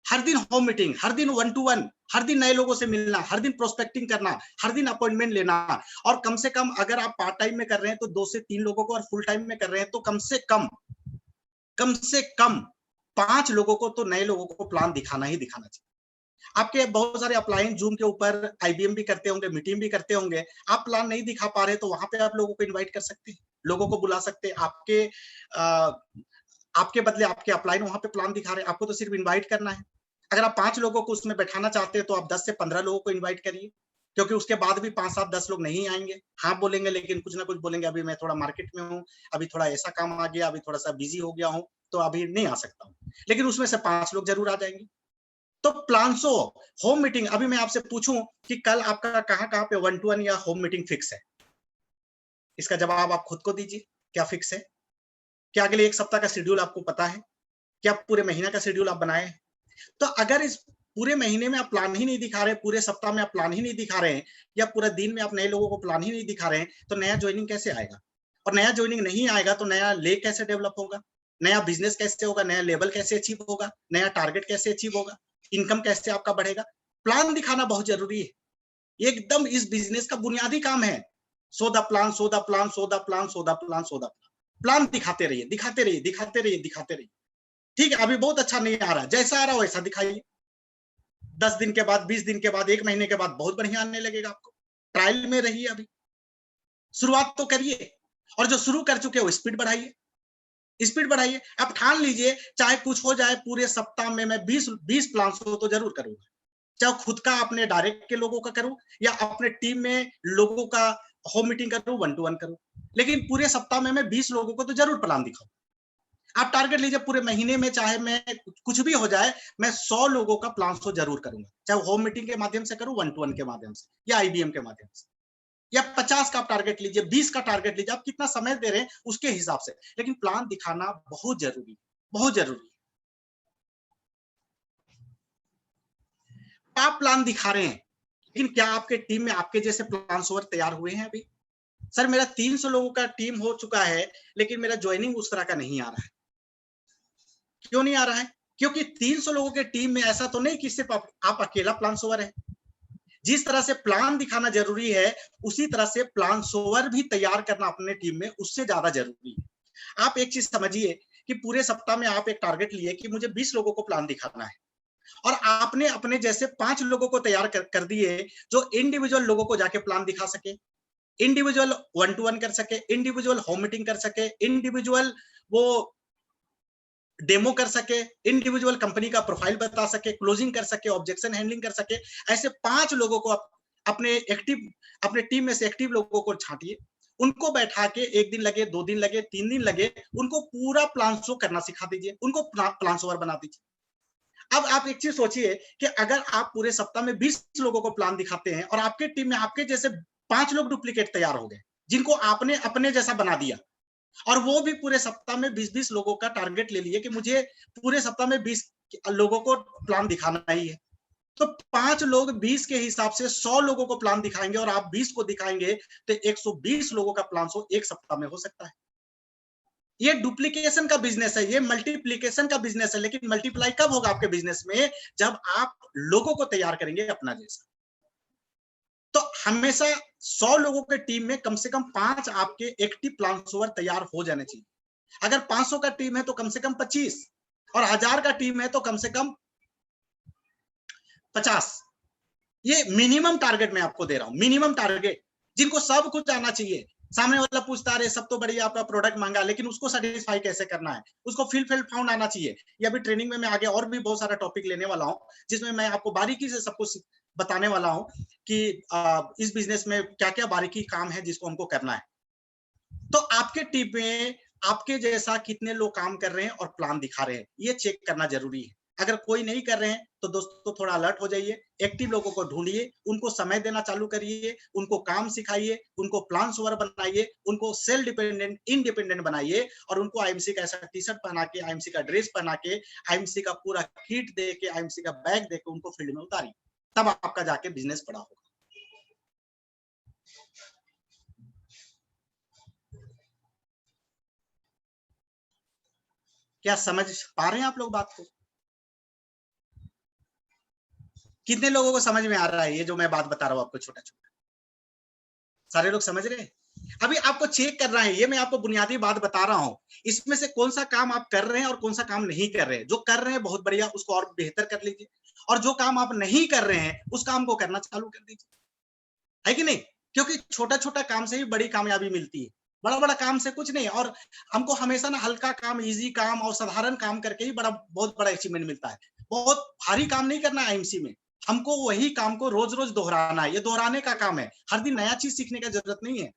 हर दिन होम मीटिंग, हर दिन 1 टू 1, हर दिन नए लोगों से मिलना, हर दिन प्रोस्पेक्टिंग करना, हर दिन अपॉइंटमेंट लेना, और कम से कम अगर आप पार्ट टाइम में कर रहे हैं तो 2 से 3 लोगों को, और फुल टाइम में कर रहे हैं तो कम से कम 5 लोगों को तो नए लोगों को प्लान दिखाना ही दिखाना चाहिए। आपके बहुत सारे अपलाइन जूम के ऊपर आईबीएम भी करते होंगे, मीटिंग भी करते होंगे, आप प्लान नहीं दिखा पा रहे तो वहां पे आप लोगों को इनवाइट कर सकते हैं, लोगों को बुला सकते हैं। आपके बदले आपके अपलाइन वहां पे प्लान दिखा रहे हैं, आपको तो सिर्फ इनवाइट करना है। अगर आप 5 लोगों को उसमें बैठाना चाहते हैं तो आप 10 से 15 लोगों को इनवाइट करिए, क्योंकि उसके बाद भी 5, 7, 10 लोग नहीं आएंगे। हाँ बोलेंगे, लेकिन कुछ ना कुछ बोलेंगे, अभी मैं थोड़ा मार्केट में हूँ, अभी थोड़ा ऐसा काम आ गया, अभी थोड़ा सा बिजी हो गया हूँ, तो अभी नहीं आ सकता हूँ। लेकिन उसमें से 5 लोग जरूर आ जाएंगे। तो प्लान्सो होम मीटिंग, अभी मैं आपसे पूछूं कि कल आपका कहाँ पे 1 टू 1 या होम मीटिंग फिक्स है? इसका जवाब आप खुद को दीजिए, क्या फिक्स है? क्या अगले 1 सप्ताह का शेड्यूल आपको पता है? क्या पूरे महीना का शेड्यूल आप बनाए हैं? तो अगर इस पूरे महीने में आप प्लान ही नहीं दिखा रहे, पूरे सप्ताह में आप प्लान ही नहीं दिखा रहे हैं, या पूरा दिन में आप नए लोगों को प्लान ही नहीं दिखा रहे हैं, तो नया ज्वाइनिंग कैसे आएगा? और नया ज्वाइनिंग नहीं आएगा तो नया ले कैसे डेवलप होगा? नया बिजनेस कैसे होगा? नया लेवल कैसे अचीव होगा? नया टारगेट कैसे अचीव होगा? इनकम कैसे आपका बढ़ेगा? प्लान दिखाना बहुत जरूरी है, एकदम इस बिजनेस का बुनियादी काम है। So the plan, so the plan, so the plan, so the plan, so the plan. Plan दिखाते रहिए, दिखाते रहिए, दिखाते रहिए, दिखाते रहिए। ठीक है, अभी बहुत अच्छा नहीं आ रहा, जैसा आ रहा वैसा दिखाइए। 10 दिन के बाद, 20 दिन के बाद, 1 महीने के बाद बहुत बढ़िया आने लगेगा आपको। ट्रायल में रहिए, अभी शुरुआत तो करिए, और जो शुरू कर चुके हो स्पीड बढ़ाइए, स्पीड बढ़ाइए। अब ठान लीजिए, चाहे कुछ हो जाए, पूरे सप्ताह में मैं 20 प्लान तो जरूर करूंगा, चाहे खुद का अपने डायरेक्ट के लोगों का करूं या अपने टीम में लोगों का होम मीटिंग करूं, 1 टू 1 करूं, लेकिन पूरे सप्ताह में मैं 20 लोगों को तो जरूर प्लान दिखाऊं। आप टारगेट लीजिए, पूरे महीने में चाहे मैं कुछ भी हो जाए, मैं 100 लोगों का प्लान तो जरूर करूंगा, चाहे होम मीटिंग के माध्यम से करूं, 1 टू 1 के माध्यम से, या आईबीएम के माध्यम से, या 50 का आप टारगेट लीजिए, 20 का टारगेट लीजिए, आप कितना समय दे रहे हैं उसके हिसाब से, लेकिन प्लान दिखाना बहुत जरूरी, बहुत जरूरी। आप प्लान दिखा रहे हैं, लेकिन क्या आपके टीम में आपके जैसे प्लान ओवर तैयार हुए हैं अभी? सर मेरा 300 लोगों का टीम हो चुका है, लेकिन मेरा ज्वाइनिंग उस तरह का नहीं आ रहा है। क्यों नहीं आ रहा है? क्योंकि 300 लोगों के टीम में ऐसा तो नहीं कि सिर्फ आप अकेला प्लान सोवर है। जिस तरह से प्लान दिखाना जरूरी है, उसी तरह से प्लान सोवर भी तैयार करना अपने टीम में उससे ज्यादा जरूरी है। आप एक चीज समझिए कि पूरे सप्ताह में आप एक टारगेट लिए कि मुझे 20 लोगों को प्लान दिखाना है, और आपने अपने जैसे 5 लोगों को तैयार कर दिए जो इंडिविजुअल लोगों को जाके प्लान दिखा सके, इंडिविजुअल 1 टू 1 कर सके, इंडिविजुअल होम मीटिंग कर सके, इंडिविजुअल वो डेमो कर सके, इंडिविजुअल कंपनी का प्रोफाइल बता सके, क्लोजिंग कर सके, ऑब्जेक्शन हैंडलिंग कर सके। ऐसे 5 लोगों को अपने टीम में से एक्टिव लोगों को छांटिए, उनको बैठा के 1 दिन लगे, 2 दिन लगे, 3 दिन लगे, उनको पूरा प्लान शो करना सिखा दीजिए, उनको प्लान शोवर बना दीजिए। अब आप एक चीज सोचिए कि अगर आप पूरे सप्ताह में 20 लोगों को प्लान दिखाते हैं और आपके टीम में आपके जैसे 5 लोग डुप्लीकेट तैयार हो गए, जिनको आपने अपने जैसा बना दिया, और वो भी पूरे सप्ताह में 20-20 लोगों का टारगेट ले लिए कि मुझे पूरे सप्ताह में 20 लोगों को प्लान दिखाना ही है, तो 5 लोग 20 के हिसाब से 100 लोगों को प्लान दिखाएंगे, और आप 20 को दिखाएंगे तो 120 लोगों का प्लान सो एक सप्ताह में हो सकता है। ये डुप्लीकेशन का बिजनेस है, ये मल्टीप्लीकेशन का बिजनेस है, लेकिन मल्टीप्लाई कब होगा आपके बिजनेस में? जब आप लोगों को तैयार करेंगे अपना जैसा। तो हमेशा 100 लोगों के टीम में कम से कम 5 आपके एक्टिव प्लान तैयार हो जाने चाहिए। अगर 500 का टीम है तो कम से कम 25, और 1000 का टीम है तो कम से कम 50। ये मिनिमम टारगेट मैं आपको दे रहा हूं, मिनिमम टारगेट, जिनको सब कुछ आना चाहिए। सामने वाला पूछता है सब तो बढ़िया आपका प्रोडक्ट मांगा, लेकिन उसको सेटिस्फाई कैसे करना है, उसको फील फाउंड आना चाहिए। ये अभी ट्रेनिंग में मैं आगे और भी बहुत सारा टॉपिक लेने वाला हूं, जिसमें मैं आपको बारीकी से सब कुछ बताने वाला हूं कि इस बिजनेस में क्या क्या बारीकी काम है जिसको हमको करना है। तो आपके टीम में आपके जैसा कितने लोग काम कर रहे हैं और प्लान दिखा रहे हैं, ये चेक करना जरूरी है। अगर कोई नहीं कर रहे हैं तो दोस्तों थोड़ा अलर्ट हो जाइए, एक्टिव लोगों को ढूंढिए, उनको समय देना चालू करिए, उनको काम सिखाइए, उनको प्लान सोवर बनाइए, उनको सेल्फ डिपेंडेंट इंडिपेंडेंट बनाइए, और उनको आईएमसी का ऐसा टी शर्ट पहना के, आईएमसी का ड्रेस पहना के, आईएमसी का पूरा किट दे के, आईएमसी का बैग दे के उनको फील्ड में उतारिए, तब आपका जाके बिजनेस बड़ा होगा। क्या समझ पा रहे हैं आप लोग बात को? कितने लोगों को समझ में आ रहा है ये जो मैं बात बता रहा हूँ आपको छोटा छोटा? सारे लोग समझ रहे हैं? अभी आपको चेक करना है, ये मैं आपको बुनियादी बात बता रहा हूँ, इसमें से कौन सा काम आप कर रहे हैं और कौन सा काम नहीं कर रहे हैं। जो कर रहे हैं बहुत बढ़िया, उसको और बेहतर कर लीजिए, और जो काम आप नहीं कर रहे हैं उस काम को करना चालू कर दीजिए, है कि नहीं? क्योंकि छोटा छोटा काम से ही बड़ी कामयाबी मिलती है, बड़ा बड़ा काम से कुछ नहीं। और हमको हमेशा ना हल्का काम, इजी काम और साधारण काम करके ही बहुत बड़ा अचीवमेंट मिलता है। बहुत भारी काम नहीं करना है आईएमसी में, हमको वही काम को रोज रोज दोहराना है, ये दोहराने का काम है। हर दिन नया चीज सीखने का जरूरत नहीं है,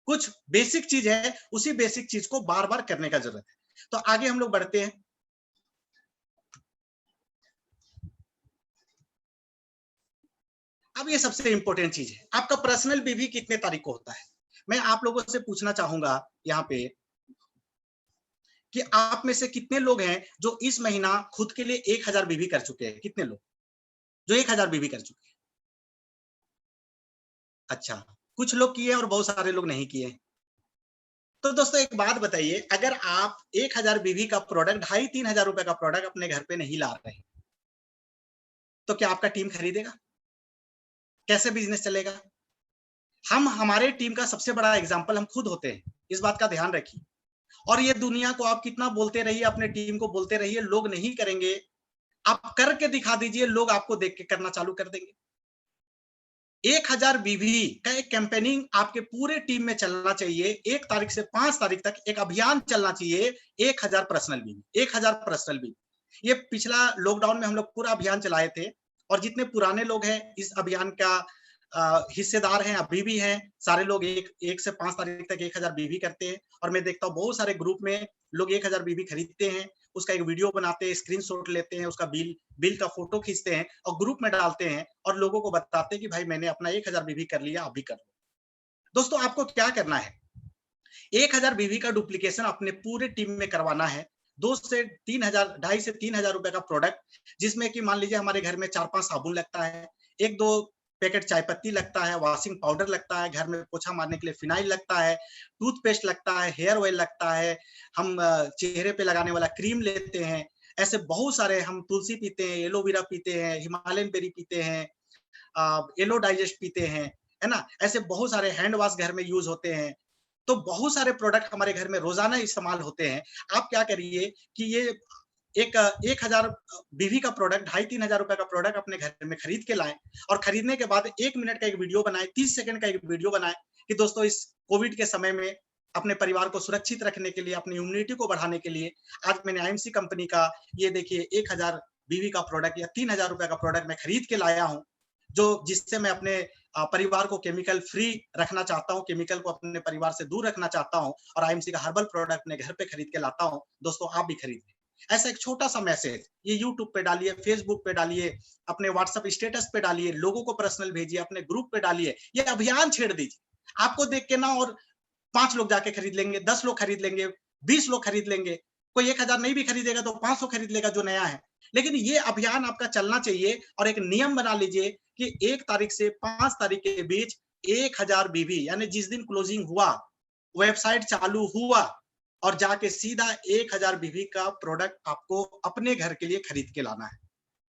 कुछ बेसिक चीज है, उसी बेसिक चीज को बार बार करने का जरूरत है। तो आगे हम लोग बढ़ते हैं। अब ये सबसे इंपॉर्टेंट चीज है, आपका पर्सनल बीवी कितने तारीख को होता है? मैं आप लोगों से पूछना चाहूंगा यहाँ पे कि आप में से कितने लोग हैं जो इस महीना खुद के लिए 1000 बीवी कर चुके हैं? कितने लोग जो 1000 बीवी कर चुके हैं? अच्छा, कुछ लोग किए और बहुत सारे लोग नहीं किए। तो दोस्तों एक बात बताइए, अगर आप 1000 बीवी का प्रोडक्ट, 2500-3000 रुपए का प्रोडक्ट अपने घर पे नहीं ला रहे, तो क्या आपका टीम खरीदेगा? कैसे बिजनेस चलेगा? हम, हमारे टीम का सबसे बड़ा एग्जाम्पल हम खुद होते हैं, इस बात का ध्यान रखिए। और ये दुनिया को आप कितना बोलते रहिए, अपने टीम को बोलते रहिए, लोग नहीं करेंगे, आप करके दिखा दीजिए, लोग आपको देख के करना चालू कर देंगे। 1000 बीवी का एक कैंपेनिंग आपके पूरे टीम में चलना चाहिए। 1 तारीख से 5 तारीख तक एक अभियान चलना चाहिए, 1000 पर्सनल बीवी, 1000 पर्सनल बीवी। ये पिछला लॉकडाउन में हम लोग पूरा अभियान चलाए थे, और जितने पुराने लोग हैं इस अभियान का हिस्सेदार हैं, अभी भी हैं, सारे लोग 1 से 5 तारीख तक 1000 बीवी करते हैं। और मैं देखता हूँ बहुत सारे ग्रुप में लोग 1000 बीवी खरीदते हैं, उसका एक वीडियो बनाते हैं, स्क्रीनशॉट लेते हैं, उसका बिल का फोटो खींचते हैं और ग्रुप में डालते हैं, और लोगों को बताते हैं कि भाई मैंने अपना 1000 बीवी कर लिया, आप भी कर लो। दोस्तों आपको क्या करना है, 1000 बीवी का डुप्लीकेशन अपने पूरे टीम में करवाना है। 2 से 3000, 2.5 से 3000 रुपए का प्रोडक्ट, जिसमें कि मान लीजिए हमारे घर में 4-5 साबुन लगता है, 1-2 पैकेट चाय पत्ती लगता है, वॉशिंग पाउडर लगता है, घर में पोछा मारने के लिए फिनाइल लगता है, टूथपेस्ट लगता है, हेयर ऑयल लगता है, हम चेहरे पे लगाने वाला क्रीम लेते हैं। ऐसे बहुत सारे, हम तुलसी पीते हैं, एलोवेरा पीते हैं, हिमालयन बेरी पीते हैं, येलो डाइजेस्ट पीते हैं, है ना? ऐसे बहुत सारे हैंड वॉश घर में यूज होते हैं। तो बहुत सारे प्रोडक्ट हमारे घर में रोजाना इस्तेमाल होते हैं। आप क्या करिए कि ये एक 1000 बीवी का प्रोडक्ट, 2,500-3,000 रुपए का प्रोडक्ट अपने घर में खरीद के लाएं, और खरीदने के बाद 1 मिनट का एक वीडियो बनाएं, 30 सेकंड का एक वीडियो बनाएं कि दोस्तों इस कोविड के समय में अपने परिवार को सुरक्षित रखने के लिए, अपनी इम्यूनिटी को बढ़ाने के लिए आज मैंने आईएमसी कंपनी का ये देखिए 1000 बीवी का प्रोडक्ट या 3000 रुपए का प्रोडक्ट मैं खरीद के लाया हूँ, जो जिससे मैं अपने परिवार को केमिकल फ्री रखना चाहता हूँ, केमिकल को अपने परिवार से दूर रखना चाहता हूँ, और आईएमसी का हर्बल प्रोडक्ट अपने घर पे खरीद के लाता हूँ। दोस्तों आप भी खरीदिए। ऐसा एक छोटा सा मैसेज ये यूट्यूब पे डालिए, फेसबुक पे डालिए, अपने व्हाट्सएप स्टेटस पे डालिए, लोगों को पर्सनल भेजिए, अपने ग्रुप पे डालिए, ये अभियान छेड़ दीजिए। आपको देख के ना और 5 लोग जाके खरीद लेंगे, 10 लोग खरीद लेंगे, 20 लोग खरीद लेंगे। कोई 1000 नहीं भी खरीदेगा तो 500 खरीद लेगा जो नया है। लेकिन ये अभियान आपका चलना चाहिए, और एक नियम बना लीजिए कि 1 तारीख से 5 तारीख के बीच 1000 बीवी, यानी जिस दिन क्लोजिंग हुआ, वेबसाइट चालू हुआ, और जाके सीधा 1000 बीवी का प्रोडक्ट आपको अपने घर के लिए खरीद के लाना है।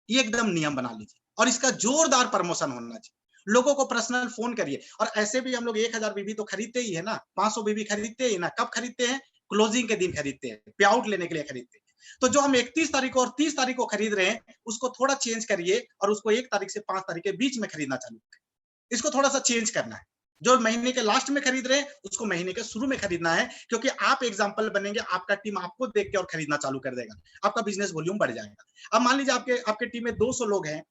ये एकदम नियम बना लीजिए, और इसका जोरदार प्रमोशन होना चाहिए। लोगों को पर्सनल फोन करिए, और ऐसे भी हम लोग 1000 बीबी तो खरीदते ही है ना, 500 बीबी खरीदते ही ना। कब खरीदते हैं? क्लोजिंग के दिन खरीदते हैं, पे आउट लेने के लिए खरीदते हैं। तो जो हम 31 तारीख को और 30 तारीख को खरीद रहे हैं, उसको थोड़ा चेंज करिए, और उसको 1 तारीख से 5 तारीख के बीच में खरीदना चालू करिए। इसको थोड़ा सा चेंज करना है। जो महीने के लास्ट में खरीद रहे हैं, उसको महीने के शुरू में खरीदना है, क्योंकि आप एग्जाम्पल बनेंगे, आपका टीम आपको देख के और खरीदना चालू कर देगा, आपका बिजनेस वॉल्यूम बढ़ जाएगा। अब मान लीजिए आपके आपके टीम में 200 लोग हैं,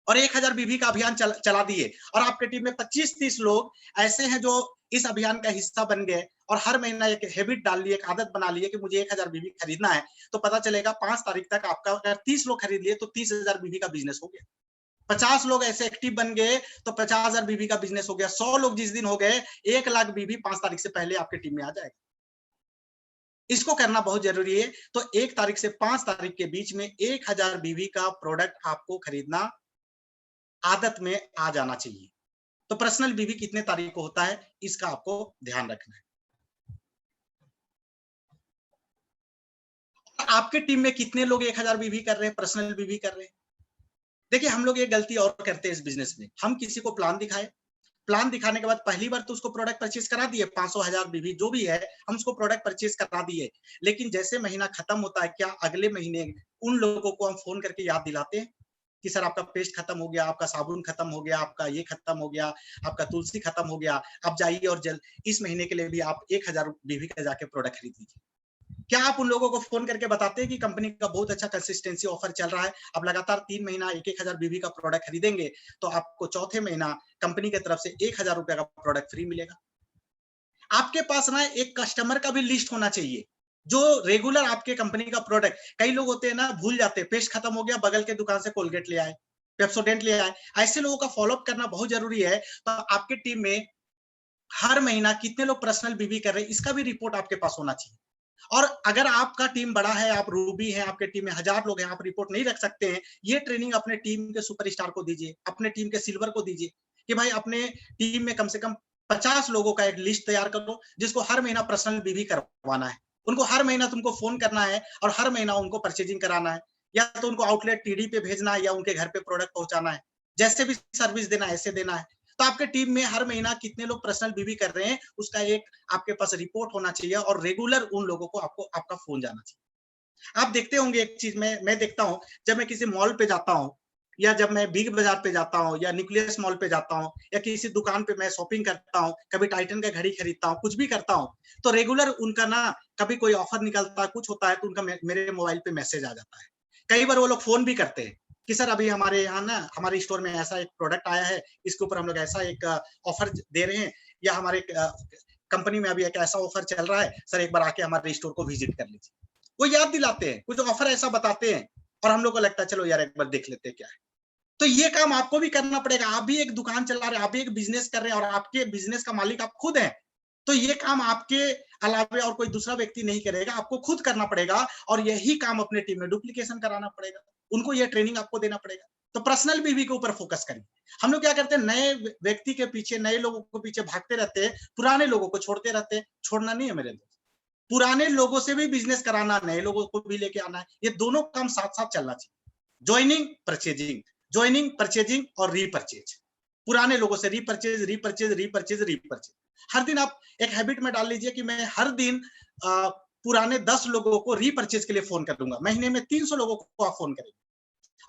और 1000 बीवी का अभियान चला दिए, और आपके टीम में 25-30 लोग ऐसे हैं जो इस अभियान का हिस्सा बन गए, और हर महीना एक हैबिट डाल ली, एक आदत बना ली है कि मुझे 1000 बीवी खरीदना है। तो पता चलेगा 5 तारीख तक आपका अगर 30 लोग खरीद लिए तो 30,000 बीवी का बिजनेस हो गया। 50 लोग ऐसे एक्टिव बन गए तो 50,000 बीवी का बिजनेस हो गया। 100 लोग जिस दिन हो गए, 1 लाख बीवी 5 तारीख से पहले आपके टीम में आ जाएगा। इसको करना बहुत जरूरी है। तो 1 तारीख से 5 तारीख के बीच में 1000 बीवी का प्रोडक्ट आपको खरीदना आदत में आ जाना चाहिए। तो पर्सनल बीवी कितने तारीख को होता है, इसका आपको ध्यान रखना है। आपके टीम में कितने लोग 1000 बीवी कर रहे हैं, पर्सनल बीवी कर रहे हैं? देखिए हम लोग ये गलती और करते हैं इस बिजनेस में, हम किसी को प्लान दिखाए, प्लान दिखाने के बाद पहली बार तो उसको प्रोडक्ट परचेज करा दिए, 500 1000 बीवी जो भी है, हम उसको प्रोडक्ट परचेज करा दिए, लेकिन जैसे महीना खत्म होता है, क्या अगले महीने उन लोगों को हम फोन करके याद दिलाते हैं कि सर आपका पेस्ट खत्म हो गया, आपका साबुन खत्म हो गया, आपका ये खत्म हो गया, आपका तुलसी खत्म हो गया, आप जाइए और जल्द इस महीने के लिए भी आप 1000 बीवी का जाके प्रोडक्ट खरीद लीजिए। क्या आप उन लोगों को फोन करके बताते हैं कि कंपनी का बहुत अच्छा कंसिस्टेंसी ऑफर चल रहा है, आप लगातार 3 महीना 1000 बीवी का प्रोडक्ट खरीदेंगे तो आपको चौथे महीना कंपनी की तरफ से 1000 रुपए का प्रोडक्ट फ्री मिलेगा। आपके पास ना एक कस्टमर का भी लिस्ट होना चाहिए जो रेगुलर आपके कंपनी का प्रोडक्ट, कई लोग होते हैं ना भूल जाते हैं, पेस्ट खत्म हो गया, बगल के दुकान से कोलगेट ले आए, पेप्सोडेंट ले आए, ऐसे लोगों का फॉलोअप करना बहुत जरूरी है। तो आपके टीम में हर महीना कितने लोग पर्सनल बीवी कर रहे हैं, इसका भी रिपोर्ट आपके पास होना चाहिए। और अगर आपका टीम बड़ा है, आप रूबी हैं, आपके टीम में 1000 लोग हैं, आप रिपोर्ट नहीं रख सकते हैं, ये ट्रेनिंग अपने टीम के सुपरस्टार को दीजिए, अपने टीम के सिल्वर को दीजिए कि भाई अपने टीम में कम से कम 50 लोगों का एक लिस्ट तैयार करो जिसको हर महीना पर्सनल बीवी करवाना है। उनको हर महीना तुमको फोन करना है और हर महीना उनको परचेजिंग कराना है, या तो उनको आउटलेट टीडी पे भेजना है या उनके घर पे प्रोडक्ट पहुंचाना है, जैसे भी सर्विस देना है ऐसे देना है। तो आपके टीम में हर महीना कितने लोग पर्सनल बीवी कर रहे हैं उसका एक आपके पास रिपोर्ट होना चाहिए और रेगुलर उन लोगों को आपको आपका फोन जाना चाहिए। आप देखते होंगे एक चीज मैं देखता हूं, जब मैं किसी मॉल पे जाता हूं या जब मैं बिग बाजार पे जाता हूं या न्यूक्लियस मॉल पे जाता हूं या किसी दुकान पे मैं शॉपिंग करता हूं, कभी टाइटन का घड़ी खरीदता हूं, कुछ भी करता हूं, तो रेगुलर उनका ना कभी कोई ऑफर निकलता है, कुछ होता है तो उनका मेरे मोबाइल पे मैसेज आ जाता है। कई बार वो लोग फोन भी करते हैं कि सर अभी हमारे यहाँ ना हमारे स्टोर में ऐसा एक प्रोडक्ट आया है, इसके ऊपर हम लोग ऐसा एक ऑफर दे रहे हैं, या हमारे कंपनी में अभी एक ऐसा ऑफर चल रहा है, सर एक बार आके हमारे स्टोर को विजिट कर लीजिए। वो याद दिलाते हैं, कुछ ऑफर ऐसा बताते हैं और हम लोग को लगता है चलो यार एक बार देख लेते हैं क्या है। तो ये काम आपको भी करना पड़ेगा, आप भी एक दुकान चला रहे हैं, आप भी एक बिजनेस कर रहे हैं और आपके बिजनेस का मालिक आप खुद हैं, तो ये काम आपके अलावे और कोई दूसरा व्यक्ति नहीं करेगा, आपको खुद करना पड़ेगा और यही काम अपने टीम में डुप्लीकेशन कराना पड़ेगा, उनको ये ट्रेनिंग आपको देना पड़ेगा। तो पर्सनल बीवी के ऊपर फोकस करिए। हम लोग क्या करते हैं, नए व्यक्ति के पीछे, नए लोगों के पीछे भागते रहते हैं, पुराने लोगों को छोड़ते रहते हैं। छोड़ना नहीं है मेरे दोस्त, पुराने लोगों से भी बिजनेस कराना, नए लोगों को भी लेके आना है, ये दोनों काम साथ साथ चलना चाहिए। ज्वाइनिंग परचेजिंग, ज्वाइनिंग परचेजिंग और रीपरचेज, पुराने लोगों से रीपरचेज रीपरचेज रीपरचेज रीपरचेज। हर दिन आप एक हैबिट में डाल लीजिए कि मैं हर दिन पुराने 10 लोगों को रीपरचेज के लिए फोन करूंगा। महीने में 300 लोगों को आप फोन करेंगे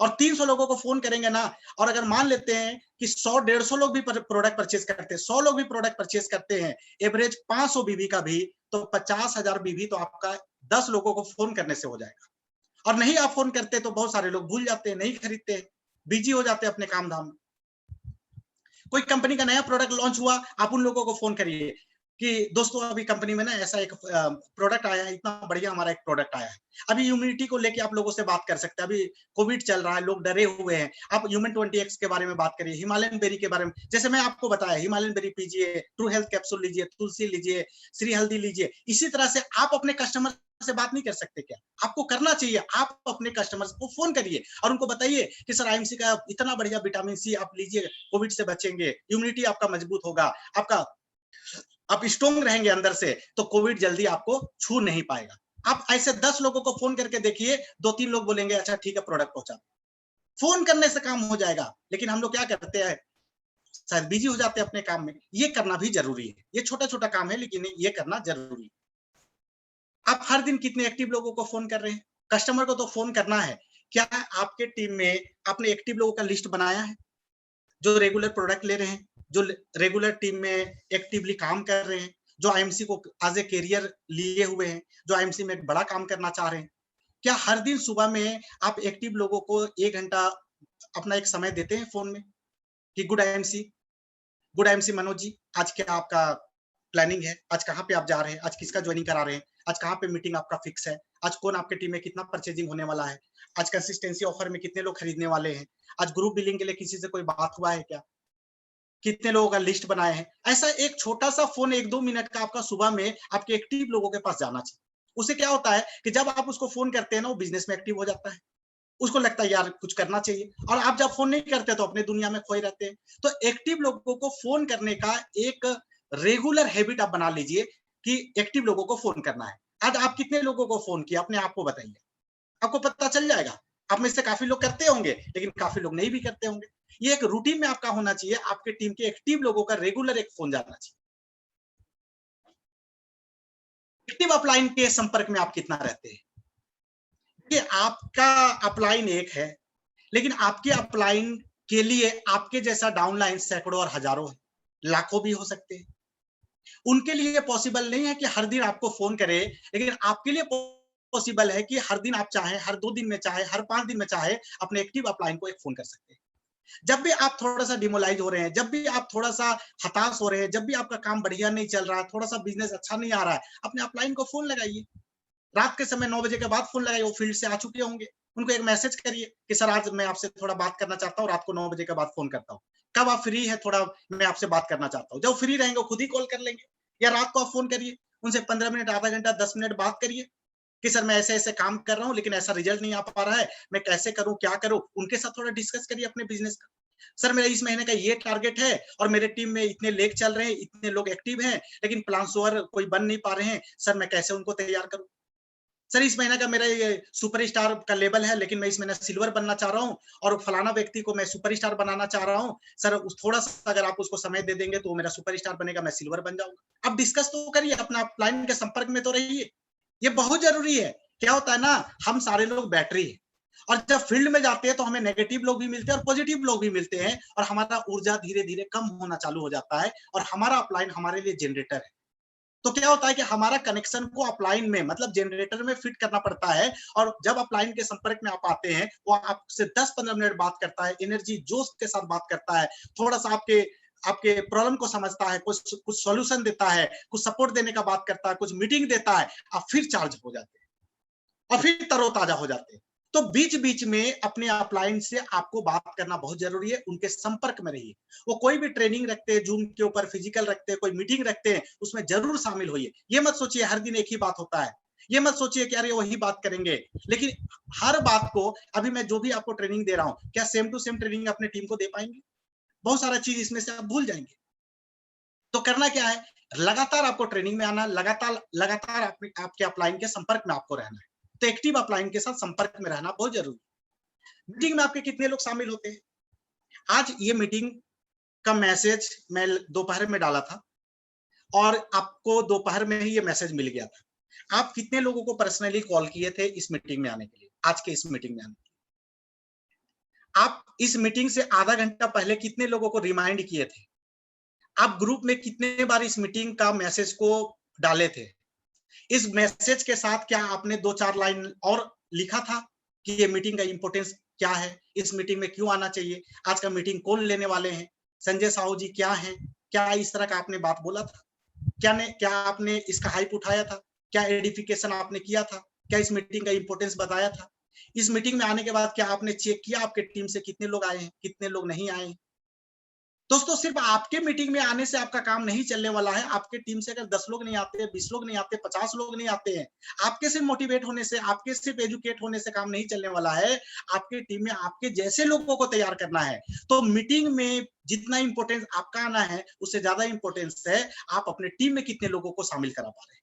और 300 लोगों को फोन करेंगे ना, और अगर मान लेते हैं कि 100-150 लोग भी प्रोडक्ट परचेज करते हैं, 100 लोग भी प्रोडक्ट परचेज करते हैं, एवरेज 500 बीवी का भी, तो 50,000 बीवी तो आपका 10 लोगों को फोन करने से हो जाएगा। और नहीं आप फोन करते तो बहुत सारे लोग भूल जाते हैं, नहीं खरीदते हैं, बिजी हो जाते हैं अपने काम धाम में। कोई कंपनी का नया प्रोडक्ट लॉन्च हुआ, आप उन लोगों को फोन करिए कि दोस्तों अभी कंपनी में ना ऐसा एक प्रोडक्ट आया है, इतना बढ़िया हमारा एक प्रोडक्ट आया है। अभी इम्यूनिटी को लेके आप लोगों से बात कर सकते हैं, अभी कोविड चल रहा है, लोग डरे हुए हैं, आप ह्यूमन 20x के बारे में बात करिए, हिमालयन बेरी के बारे में, जैसे मैं आपको बताया हिमालयन बेरी पीजिए, ट्रू हेल्थ कैप्सूल लीजिए, तुलसी लीजिए, श्री हल्दी लीजिए। इसी तरह से आप अपने कस्टमर से बात नहीं कर सकते क्या? आपको करना चाहिए, आप अपने कस्टमर्स को फोन करिए और उनको बताइए कि सर आईएमसी का इतना बढ़िया विटामिन सी आप लीजिए, कोविड से बचेंगे, इम्यूनिटी आपका मजबूत होगा, आपका आप स्ट्रॉन्ग रहेंगे अंदर से, तो कोविड जल्दी आपको छू नहीं पाएगा। आप ऐसे 10 लोगों को फोन करके देखिए, 2-3 लोग बोलेंगे अच्छा ठीक है प्रोडक्ट पहुंचा। फोन करने से काम हो जाएगा, लेकिन हम लोग क्या करते हैं, शायद बिजी हो जाते हैं अपने काम में। ये करना भी जरूरी है, ये छोटा-छोटा काम है लेकिन ये करना जरूरी है। आप हर दिन कितने एक्टिव लोगों को फोन कर रहे हैं? कस्टमर को तो फोन करना है। क्या आपके टीम में आपने एक्टिव लोगों का लिस्ट बनाया है? जो रेगुलर प्रोडक्ट ले रहे हैं, जो रेगुलर टीम में एक्टिवली काम कर रहे हैं, जो आईएमसी को एज ए करियर लिए हुए हैं, जो आईएमसी में एक बड़ा काम करना चाह रहे हैं। क्या हर दिन सुबह में आप एक्टिव लोगों को 1 घंटा अपना एक समय देते हैं फोन में कि गुड आईएमसी मनोज जी, आज क्या आपका प्लानिंग है? आज कहाँ पे आप जा रहे हैं? आज किसका ज्वाइनिंग करा रहे हैं? आज कहाँ पे मीटिंग आपका फिक्स है? आज कौन आपके टीम में कितना परचेजिंग होने वाला है? आज कंसिस्टेंसी ऑफर में कितने लोग खरीदने वाले हैं? आज ग्रुप बिलिंग के लिए किसी से कोई बात हुआ है क्या? कितने लोगों का लिस्ट बनाए हैं? ऐसा एक छोटा-सा फ़ोन 1-2 मिनट का आपका सुबह में आपके एक्टिव लोगों के पास जाना चाहिए। उससे क्या होता है कि जब आप उसको फ़ोन करते हैं ना, वो बिज़नेस में एक्टिव हो जाता है। उसको लगता है यार कुछ करना चाहिए, और आप जब फ़ोन नहीं करते तो अपने दुनिया में खोए रहते हैं। तो एक्टिव लोगों को फ़ोन करने का एक रेगुलर हैबिट आप बना लीजिए कि एक्टिव लोगों को फ़ोन करना है। आज आप कितने लोगों को फ़ोन किया अपने आप को बताइए? आपको पता चल जाएगा। आप में से काफी लोग करते होंगे, लेकिन काफी लोग नहीं भी करते होंगे। ये एक रूटीन में आपका होना चाहिए, आपके टीम के एक्टिव लोगों का रेगुलर एक फोन जाना चाहिए। एक्टिव अपलाइन के संपर्क में आप कितना रहते हैं? कि आपका अपलाइन एक है, लेकिन आपके अपलाइन के लिए आपके जैसा डाउनलाइन सैकड़ों और हजारों है, लाखों भी हो सकते हैं। उनके लिए पॉसिबल नहीं है कि हर दिन आपको फोन करे, लेकिन आपके लिए पॉसिबल है कि हर दिन आप चाहे, हर 2 दिन में चाहे, हर 5 दिन में चाहे, अपने एक्टिव अपलाइन को एक फोन कर सकते हैं। जब भी आप थोड़ा-सा डिमोलाइज हो रहे हैं, जब भी आप थोड़ा-सा हताश हो रहे हैं, जब भी आपका काम बढ़िया नहीं चल रहा है, थोड़ा-सा बिज़नेस अच्छा नहीं आ रहा है, अपने अपलाइन को फ़ोन लगाइए। रात के समय 9 बजे के बाद फ़ोन लगाइए, वो फील्ड से आ चुके होंगे। उनको एक मैसेज करिए कि सर आज मैं आपसे थोड़ा बात करना चाहता हूँ, रात को 9 बजे के बाद फ़ोन करता हूँ। कब आप फ्री हैं थोड़ा मैं आपसे बात करना चाहता हूँ। जब फ्री रहेंगे वो खुद ही कॉल कर लेंगे या रात को आप फ़ोन करिए, उनसे 15 मिनट, आधा घंटा, 10 मिनट बात करिए कि सर मैं ऐसे-ऐसे काम कर रहा हूँ, लेकिन ऐसा रिज़ल्ट नहीं आ पा रहा है, मैं कैसे करूँ, क्या करूँ? उनके साथ थोड़ा डिस्कस करिए अपने बिज़नेस का। सर मेरा इस महीने का ये टारगेट है और मेरे टीम में इतने लेग चल रहे हैं, इतने लोग एक्टिव हैं, लेकिन प्लान कोई बन नहीं पा रहे हैं। सर मैं कैसे उनको तैयार करूँ? सर इस महीने का मेरा ये सुपरस्टार का लेवल है, लेकिन मैं इस महीने सिल्वर बनना चाह रहा हूँ और फलाना व्यक्ति को मैं सुपरस्टार बनाना चाह रहा हूँ। सर उस थोड़ा-सा अगर आप उसको समय दे देंगे तो वो मेरा सुपरस्टार बनेगा, मैं सिल्वर बन जाऊँगा। आप डिस्कस तो करिए, अपना क्लाइंट के संपर्क में तो रहिए। ये बहुत ज़रूरी है। क्या होता है ना, हम सारे लोग बैटरी हैं और जब फील्ड में जाते हैं तो हमें नेगेटिव लोग भी मिलते हैं और पॉजिटिव लोग भी मिलते हैं और हमारा ऊर्जा धीरे-धीरे कम होना चालू हो जाता है और हमारा अपलाइन हमारे लिए जनरेटर है। तो क्या होता है कि हमारा कनेक्शन को अपलाइन में मतलब जनरेटर में फिट करना पड़ता है और जब अपलाइन के संपर्क में आप आते हैं, वो आपसे 10-15 मिनट बात करता है, एनर्जी जोश के साथ बात करता है, थोड़ा-सा आपके आपके प्रॉब्लम को समझता है, कुछ कुछ सॉल्यूशन देता है, कुछ सपोर्ट देने का बात करता है, कुछ मीटिंग देता है, आप फिर चार्ज हो जाते हैं और फिर तरोताजा हो जाते हैं। तो बीच-बीच में अपने अपलाइन से आपको बात करना बहुत ज़रूरी है, उनके संपर्क में रहिए। वो कोई भी ट्रेनिंग रखते हैं, ज़ूम के ऊपर फिजिकल रखते हैं, कोई मीटिंग रखते हैं, उसमें ज़रूर शामिल होइए। ये मत सोचिए हर दिन एक ही बात होता है। ये मत सोचिए कि अरे वही बात करेंगे। लेकिन हर बात को अभी मैं जो भी आपको ट्रेनिंग दे रहा हूँ, क्या सेम टू सेम ट्रेनिंग अपनी टीम को दे पाएँगे? बहुत सारा चीज़ इसमें से आप भूल जाएँगे। तो करना क्या है? लगातार आपको ट्रेनिंग में आना, लगातार लगातार आपके अपलाइन के संपर्क में आपको रहना है। तो एक्टिव अपलाइन के साथ संपर्क में रहना बहुत ज़रूरी है। मीटिंग में आपके कितने लोग शामिल होते हैं? आज ये मीटिंग का मैसेज मैं दोपहर में डाला था और आपको दोपहर में ही ये मैसेज मिल गया था। आप कितने लोगों को पर्सनली कॉल किए थे इस मीटिंग में आने के लिए? आज के इस मीटिंग में आने के लिए? आप इस मीटिंग से आधा घंटा पहले कितने लोगों को रिमाइंड किए थे? आप ग्रुप में कितने बार इस मीटिंग का मैसेज को डाले थे? इस मैसेज के साथ क्या आपने 2-4 लाइन और लिखा था कि ये मीटिंग का इम्पोर्टेंस क्या है? इस मीटिंग में क्यों आना चाहिए? आज का मीटिंग कौन लेने वाले हैं? संजय साहू जी क्या हैं? क्या इस तरह का आपने बात बोला था? क्या आपने इसका हाइप उठाया था? क्या एडिफिकेशन आपने किया था? क्या इस मीटिंग का इम्पोर्टेंस बताया था? इस मीटिंग में आने के बाद क्या आपने चेक किया आपके टीम से कितने लोग आए हैं, कितने लोग नहीं आए हैं? दोस्तों सिर्फ आपके मीटिंग में आने से आपका काम नहीं चलने वाला है। आपके टीम से अगर 10 लोग नहीं आते, 20 लोग नहीं आते, 50 लोग नहीं आते हैं, आपके सिर्फ मोटिवेट होने से, आपके सिर्फ एजुकेट होने से काम नहीं चलने वाला है। आपके टीम में आपके जैसे लोगों को तैयार करना है। तो मीटिंग में जितना इम्पोर्टेंस आपका आना है, उससे ज़्यादा इम्पोर्टेंस है आप अपने टीम में कितने लोगों को शामिल करा पा रहे हैं।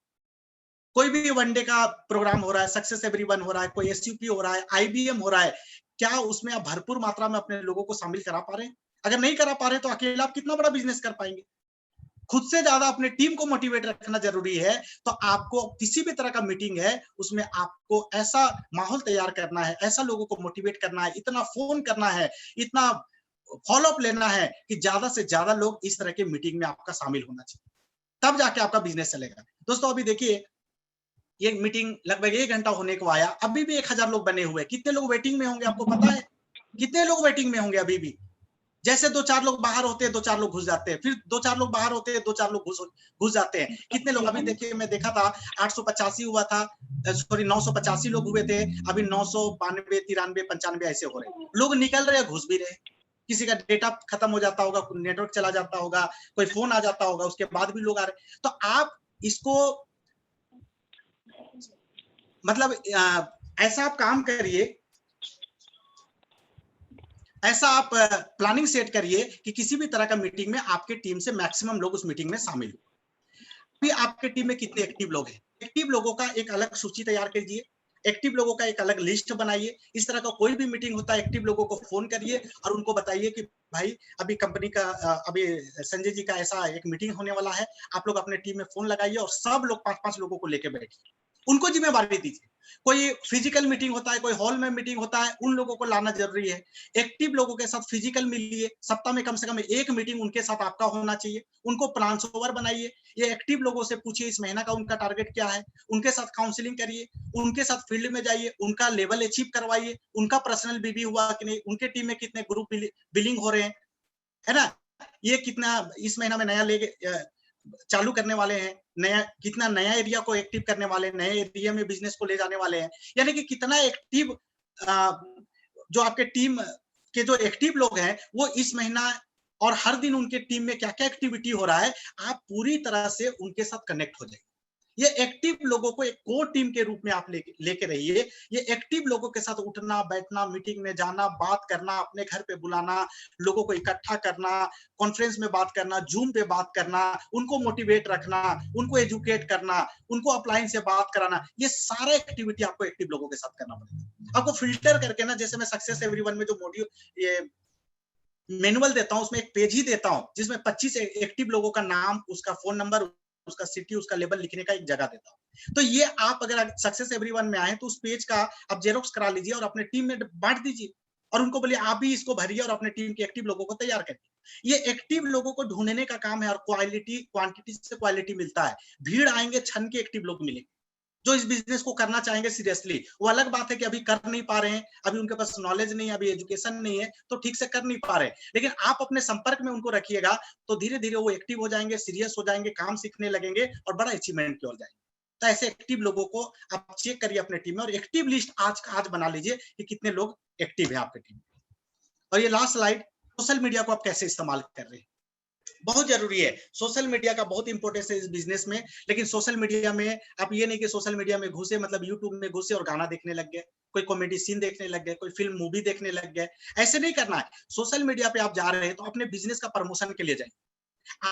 कोई भी वनडे का प्रोग्राम हो रहा है, सक्सेस एवरीवन हो रहा है, कोई एसयूपी हो रहा है, आईबीएम हो रहा है, क्या उसमें आप भरपूर मात्रा में अपने लोगों को शामिल करा पा रहे हैं? अगर नहीं करा पा रहे हैं, तो अकेला आप कितना बड़ा बिज़नेस कर पाएँगे? खुद से ज़्यादा अपने टीम को मोटिवेट रखना ज़रूरी है, तो आपको किसी भी तरह का मीटिंग है, उसमें आपको ऐसा माहौल तैयार करना है, ऐसा लोगों को मोटिवेट करना है, इतना फ़ोन करना है, इतना फ़ॉलो अप लेना है कि ज़्यादा से ज़्यादा लोग इस तरह की मीटिंग में आपका शामिल होना चाहिए। तब जाके आपका बिज़नेस चलेगा। दोस्तों अभी देखिए ये मीटिंग लगभग 1 घंटा होने को आया, अभी भी 1000 लोग बने हुए हैं। कितने लोग वेटिंग में होंगे आपको पता है? कितने लोग वेटिंग में होंगे अभी भी? जैसे 2-4 लोग बाहर होते हैं, 2-4 लोग घुस जाते हैं, फिर 2-4 लोग बाहर होते हैं, 2-4 लोग घुस जाते हैं। कितने लोग अभी देखिए मैं देखा था 885 हुआ था सॉरी 985 लोग हुए थे, अभी 992, 93, 95 ऐसे हो रहे हैं। लोग निकल रहे हैं, घुस भी रहे हैं। किसी का डेटा खत्म हो जाता होगा, नेटवर्क चला जाता होगा, कोई फ़ोन आ जाता होगा, उसके बाद भी लोग आ रहे हैं। तो आप इसको मतलब ऐसा आप काम करिए, ऐसा आप प्लानिंग सेट करिए कि किसी भी तरह का मीटिंग में आपके टीम से मैक्सिमम लोग उस मीटिंग में शामिल हो। अभी आपके टीम में कितने एक्टिव लोग हैं? एक्टिव लोगों का एक अलग सूची तैयार कीजिए। एक्टिव लोगों का एक अलग लिस्ट बनाइए। इस तरह का कोई भी मीटिंग होता है, एक्टिव लोगों को फोन करिए और उनको बताइए कि भाई अभी कंपनी का अभी संजय जी का ऐसा एक मीटिंग होने वाला है, आप लोग अपने टीम में फोन लगाइए और सब लोग 5-5 लोगों को लेके बैठिए, उनको जिम्मेवारी दीजिए। कोई फिजिकल मीटिंग होता है, कोई हॉल में मीटिंग होता है, उन लोगों को लाना जरूरी है। एक्टिव लोगों के साथ फिजिकल मिलिए, सप्ताह में कम से कम एक मीटिंग उनके साथ आपका होना चाहिए। उनको प्लान ओवर बनाइए। ये एक्टिव लोगों से पूछिए इस महीना का उनका टारगेट क्या है, उनके साथ काउंसलिंग करिए, उनके साथ फील्ड में जाइए, उनका लेवल अचीव करवाइए, उनका पर्सनल बीबी हुआ कि नहीं, उनके टीम में कितने ग्रुप बिलिंग हो रहे हैं, है ना, ये कितना इस महीना में नया लेके चालू करने वाले हैं, नया कितना नया एरिया को एक्टिव करने वाले हैं, नए एरिया में बिजनेस को ले जाने वाले हैं, यानी कि कितना एक्टिव जो आपके टीम के जो एक्टिव लोग हैं वो इस महीना और हर दिन उनके टीम में क्या क्या एक्टिविटी हो रहा है, आप पूरी तरह से उनके साथ कनेक्ट हो जाइए। ये एक्टिव लोगों को एक कोर टीम के रूप में आप लेके रहिए। ये एक्टिव लोगों के साथ उठना बैठना, मीटिंग में जाना, बात करना, अपने घर पे बुलाना, लोगों को इकट्ठा करना, कॉन्फ्रेंस में बात करना, जूम पे बात करना, उनको मोटिवेट रखना, उनको एजुकेट करना, उनको अपलाइन से बात कराना, ये सारा एक्टिविटी आपको एक्टिव लोगों के साथ करना पड़ेगा। आपको फिल्टर करके ना, जैसे मैं सक्सेस एवरीवन में जो मॉड्यूल ये मैनुअल देता हूं, उसमें एक पेज ही देता हूं जिसमें 25 एक्टिव लोगों का नाम, उसका फोन नंबर, उसका सिटी, उसका लेबल लिखने का एक जगह देता हूं। तो ये आप अगर सक्सेस एवरीवन में आए तो उस पेज का आप जेरोक्स करा लीजिए और अपने टीम में बांट दीजिए और उनको बोलिए आप भी इसको भरिए और अपने टीम के एक्टिव लोगों को तैयार करिए। ये एक्टिव लोगों को ढूंढने का काम है और क्वांटिटी से क्वालिटी मिलता है। भीड़ आएंगे, छन के एक्टिव लोग मिलेंगे जो इस बिजनेस को करना चाहेंगे सीरियसली। वो अलग बात है कि अभी कर नहीं पा रहे हैं, अभी उनके पास नॉलेज नहीं है, अभी एजुकेशन नहीं है, तो ठीक से कर नहीं पा रहे हैं, लेकिन आप अपने संपर्क में उनको रखिएगा तो धीरे धीरे वो एक्टिव हो जाएंगे, सीरियस हो जाएंगे, काम सीखने लगेंगे और बड़ा अचीवमेंट की ओर जाएंगे। तो ऐसे एक्टिव लोगों को आप चेक करिए अपने टीम में और एक्टिव लिस्ट आज बना लीजिए कि कितने लोग एक्टिव है आपके टीम में। और ये लास्ट स्लाइड, सोशल मीडिया को आप कैसे इस्तेमाल कर रहे हैं, बहुत जरूरी है। सोशल मीडिया का बहुत इंपॉर्टेंस है इस बिजनेस में, लेकिन सोशल मीडिया में आप ये नहीं कि सोशल मीडिया में घुसे मतलब यूट्यूब में घुसे और गाना देखने लग गए, कोई कॉमेडी सीन देखने लग गए, कोई फिल्म मूवी देखने लग गए, ऐसे नहीं करना है। सोशल मीडिया पे आप जा रहे हैं तो अपने बिजनेस का प्रमोशन के लिए जाइए,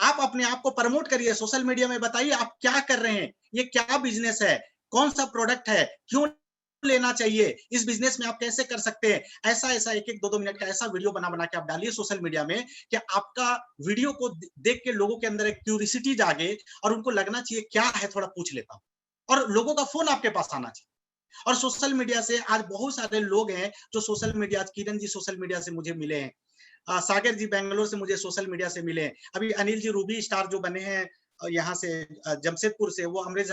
आप अपने आप को प्रमोट करिए, सोशल मीडिया में बताइए आप क्या कर रहे हैं, ये क्या बिजनेस है, कौन सा प्रोडक्ट है, क्यों लेना चाहिए, इस बिजनेस में आप कैसे कर सकते हैं। ऐसा ऐसा एक एक 2-2 मिनट का ऐसा वीडियो बना के आप डालिए सोशल मीडिया में कि आपका वीडियो को देख के लोगों के अंदर एक क्यूरियोसिटी जागे और उनको लगना चाहिए क्या है, थोड़ा पूछ लेता हूं, और लोगों का फोन आपके पास आना चाहिए। और सोशल मीडिया से आज बहुत सारे लोग हैं जो social media, Kiran ji social media से मुझे मिले हैं, सागर जी बेंगलोर से मुझे सोशल मीडिया से मिले हैं, अभी अनिल जी रूबी स्टार जो बने हैं यहाँ से जमशेदपुर से, वो अमृत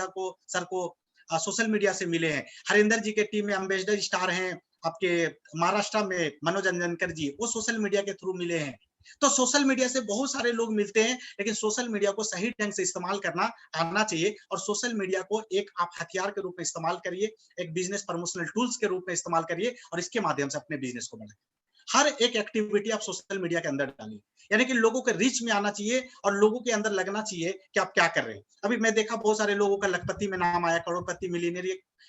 सर को सोशल मीडिया से मिले हैं। हरिंदर जी के टीम में एम्बेसडर स्टार हैं आपके महाराष्ट्र में मनोज अंजनकर जी, वो सोशल मीडिया के थ्रू मिले हैं। तो सोशल मीडिया से बहुत सारे लोग मिलते हैं, लेकिन सोशल मीडिया को सही ढंग से इस्तेमाल करना आना चाहिए और सोशल मीडिया को एक आप हथियार के रूप में इस्तेमाल करिए, एक बिजनेस प्रमोशनल टूल्स के रूप में इस्तेमाल करिए और इसके माध्यम से अपने बिजनेस को बढ़ाइए। हर एक एक्टिविटी आप सोशल मीडिया के अंदर डालिए, यानी कि लोगों के रीच में आना चाहिए और लोगों के अंदर लगना चाहिए कि आप क्या कर रहे हैं। अभी मैं देखा बहुत सारे लोगों का लखपति में नाम आया, करोड़पति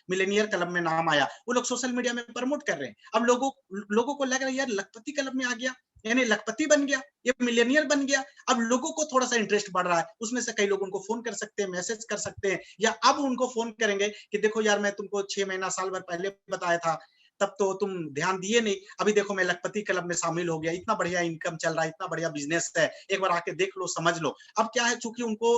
मिलेनियर क्लब में नाम आया, वो लोग सोशल मीडिया में प्रमोट कर रहे हैं। अब लोगों को लग रहा है यार लखपति क्लब में आ गया, यानी लखपति बन गया, ये मिलेनियर बन गया। अब लोगों को थोड़ा सा इंटरेस्ट बढ़ रहा है, उसमें से कई लोग उनको फोन कर सकते हैं, मैसेज कर सकते हैं, या अब उनको फोन करेंगे कि देखो यार मैं तुमको 6 महीना साल भर पहले बताया था, तब तो तुम ध्यान दिए नहीं, अभी देखो मैं लखपति क्लब में शामिल हो गया, इतना बढ़िया इनकम चल रहा है, इतना बढ़िया बिजनेस है, एक बार आके देख लो, समझ लो। अब क्या है, चूंकि उनको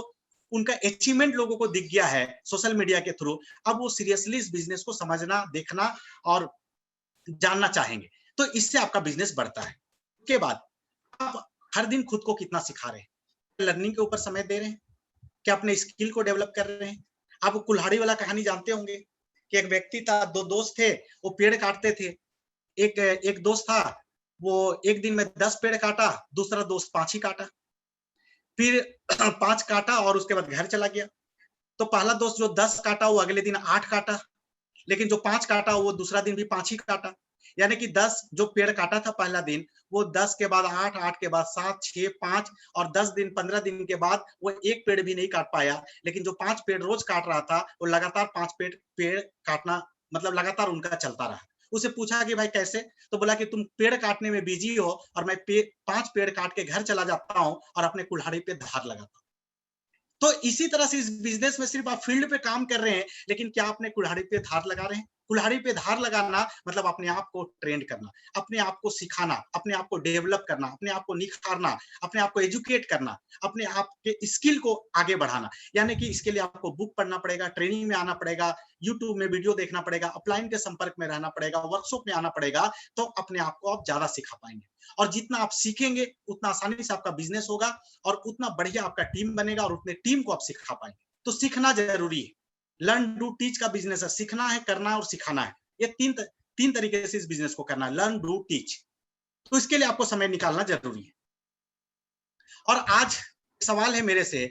उनका अचीवमेंट लोगों को दिख गया है सोशल मीडिया के थ्रू, अब वो सीरियसली इस बिजनेस को समझना, देखना और जानना चाहेंगे, तो इससे आपका बिजनेस बढ़ता है। उसके बाद आप हर दिन खुद को कितना सिखा रहे हैं, लर्निंग के ऊपर समय दे रहे हैं, क्या अपने स्किल को डेवलप कर रहे हैं। आप कुल्हाड़ी वाला कहानी जानते होंगे कि एक व्यक्ति था, दो दोस्त थे, वो पेड़ काटते थे। एक एक दोस्त था, वो एक दिन में 10 पेड़ काटा, दूसरा दोस्त 5 ही काटा, फिर 5 काटा और उसके बाद घर चला गया। तो पहला दोस्त जो 10 काटा वो अगले दिन 8 काटा, लेकिन जो 5 काटा वो दूसरा दिन भी 5 ही काटा। यानी कि 10 जो पेड़ काटा था पहला दिन, वो 10 के बाद 8, 8 के बाद 7, 6, 5 और 10 दिन 15 दिन के बाद वो एक पेड़ भी नहीं काट पाया। लेकिन जो 5 पेड़ रोज काट रहा था, वो लगातार 5 पेड़ काटना, मतलब लगातार उनका चलता रहा। उसे पूछा कि भाई कैसे, तो बोला कि तुम पेड़ काटने में बिजी हो और मैं 5 पेड़ काट के घर चला जाता हूँ और अपने कुल्हाड़ी पे धार लगाता हूँ। तो इसी तरह से इस बिजनेस में सिर्फ आप फील्ड पे काम कर रहे हैं, लेकिन क्या अपने कुल्हाड़ी पे धार लगा रहे हैं, कुल्हाड़ी पे धार लगाना मतलब अपने आप को ट्रेंड करना, अपने आप को सिखाना, अपने आप को डेवलप करना, अपने आप को निखारना, अपने आप को एजुकेट करना, अपने आप के स्किल को आगे बढ़ाना। यानी कि इसके लिए आपको बुक पढ़ना पड़ेगा, ट्रेनिंग में आना पड़ेगा, यूट्यूब में वीडियो देखना पड़ेगा, अपलाइन के संपर्क में रहना पड़ेगा, वर्कशॉप में आना पड़ेगा, तो अपने आप को आप ज्यादा सिखा पाएंगे। और जितना आप सीखेंगे उतना आसानी से आपका बिजनेस होगा और उतना बढ़िया आपका टीम बनेगा और उतने टीम को आप सिखा पाएंगे। तो सीखना जरूरी है। लर्न डू टीच का बिजनेस है, सीखना है, करना है और सिखाना है। ये तीन तरीके से इस बिजनेस को करना है, लर्न डू टीच। तो इसके लिए आपको समय निकालना जरूरी है। और आज सवाल है मेरे से,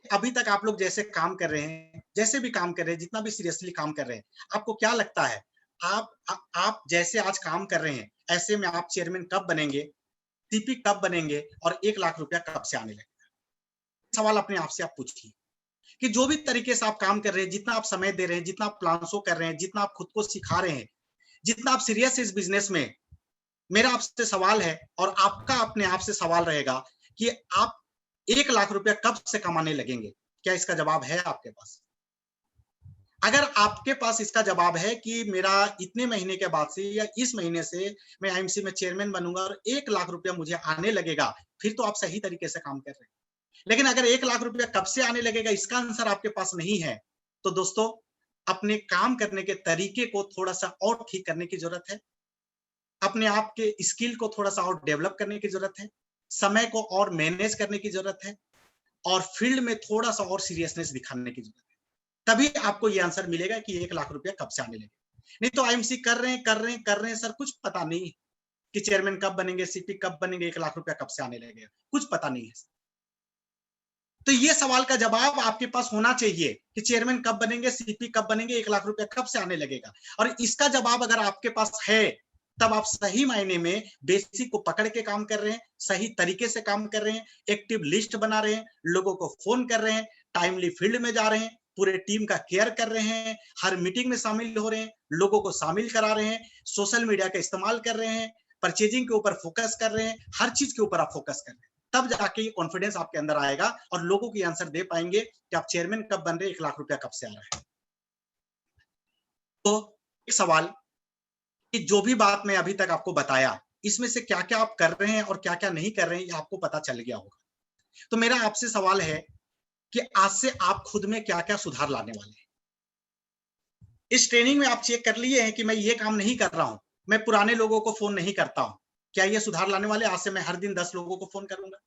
अभी तक आप लोग जैसे काम कर रहे हैं, जैसे भी काम कर रहे हैं, जितना भी सीरियसली काम कर रहे हैं, आपको क्या लगता है आप जैसे आज काम कर रहे हैं ऐसे में आप चेयरमैन कब बनेंगे, सीपी कब बनेंगे और 1 लाख रुपया कब से आने लगेगा? सवाल अपने आप से आप पूछिए कि जो भी तरीके से आप काम कर रहे हैं, जितना आप समय दे रहे हैं, जितना आप प्लान्सो कर रहे हैं, जितना आप खुद को सिखा रहे हैं, जितना आप सीरियस है इस बिजनेस में, मेरा आपसे सवाल है और आपका अपने आप से सवाल रहेगा कि आप 1 लाख रुपया कब से कमाने लगेंगे? क्या इसका जवाब है आपके पास? अगर आपके पास इसका जवाब है कि मेरा इतने महीने के बाद से या इस महीने से मैं आईएमसी में चेयरमैन बनूंगा और 1 लाख रुपया मुझे आने लगेगा, फिर तो आप सही तरीके से काम कर रहे हैं। लेकिन अगर 1 लाख रुपया कब से आने लगेगा इसका आंसर आपके पास नहीं है, तो दोस्तों अपने काम करने के तरीके को थोड़ा सा और ठीक करने की जरूरत है, अपने आप के स्किल को थोड़ा सा और डेवलप करने की जरूरत है, समय को और मैनेज करने की जरूरत है और फील्ड में थोड़ा सा और सीरियसनेस दिखाने की जरूरत है। तभी आपको ये आंसर मिलेगा कि 1 लाख रुपया कब से आने लगे। नहीं तो आईएमसी कर रहे हैं सर, कुछ पता नहीं कि चेयरमैन कब बनेंगे, सीपी कब बनेंगे, 1 लाख रुपया कब से आने लगेगा, कुछ पता नहीं है। तो ये सवाल का जवाब आपके पास होना चाहिए कि चेयरमैन कब बनेंगे, सीपी कब बनेंगे, 1 लाख रुपया कब से आने लगेगा। और इसका जवाब अगर आपके पास है तब आप सही मायने में बेसिक को पकड़ के काम कर रहे हैं, सही तरीके से काम कर रहे हैं, एक्टिव लिस्ट बना रहे हैं, लोगों को फोन कर रहे हैं, टाइमली फील्ड में जा रहे हैं, पूरे टीम का केयर कर रहे हैं, हर मीटिंग में शामिल हो रहे हैं, लोगों को शामिल करा रहे हैं, सोशल मीडिया का इस्तेमाल कर रहे हैं, परचेजिंग के ऊपर फोकस कर रहे हैं, हर चीज के ऊपर आप फोकस कर रहे हैं, तब जाके कॉन्फिडेंस आपके अंदर आएगा और लोगों की आंसर दे पाएंगे कि आप चेयरमैन कब बन रहे, 1 लाख रुपया कब से आ रहा है। तो एक सवाल कि जो भी बात मैं अभी तक आपको बताया, इसमें से क्या क्या आप कर रहे हैं और क्या क्या नहीं कर रहे हैं, ये आपको पता चल गया होगा। तो मेरा आपसे सवाल है कि आज से आप खुद में क्या क्या सुधार लाने वाले हैं। इस ट्रेनिंग में आप चेक कर लिए हैं कि मैं ये काम नहीं कर रहा हूं, मैं पुराने लोगों को फोन नहीं करता हूं, क्या ये सुधार लाने वाले? आज से मैं हर दिन 10 लोगों को फोन करूंगा,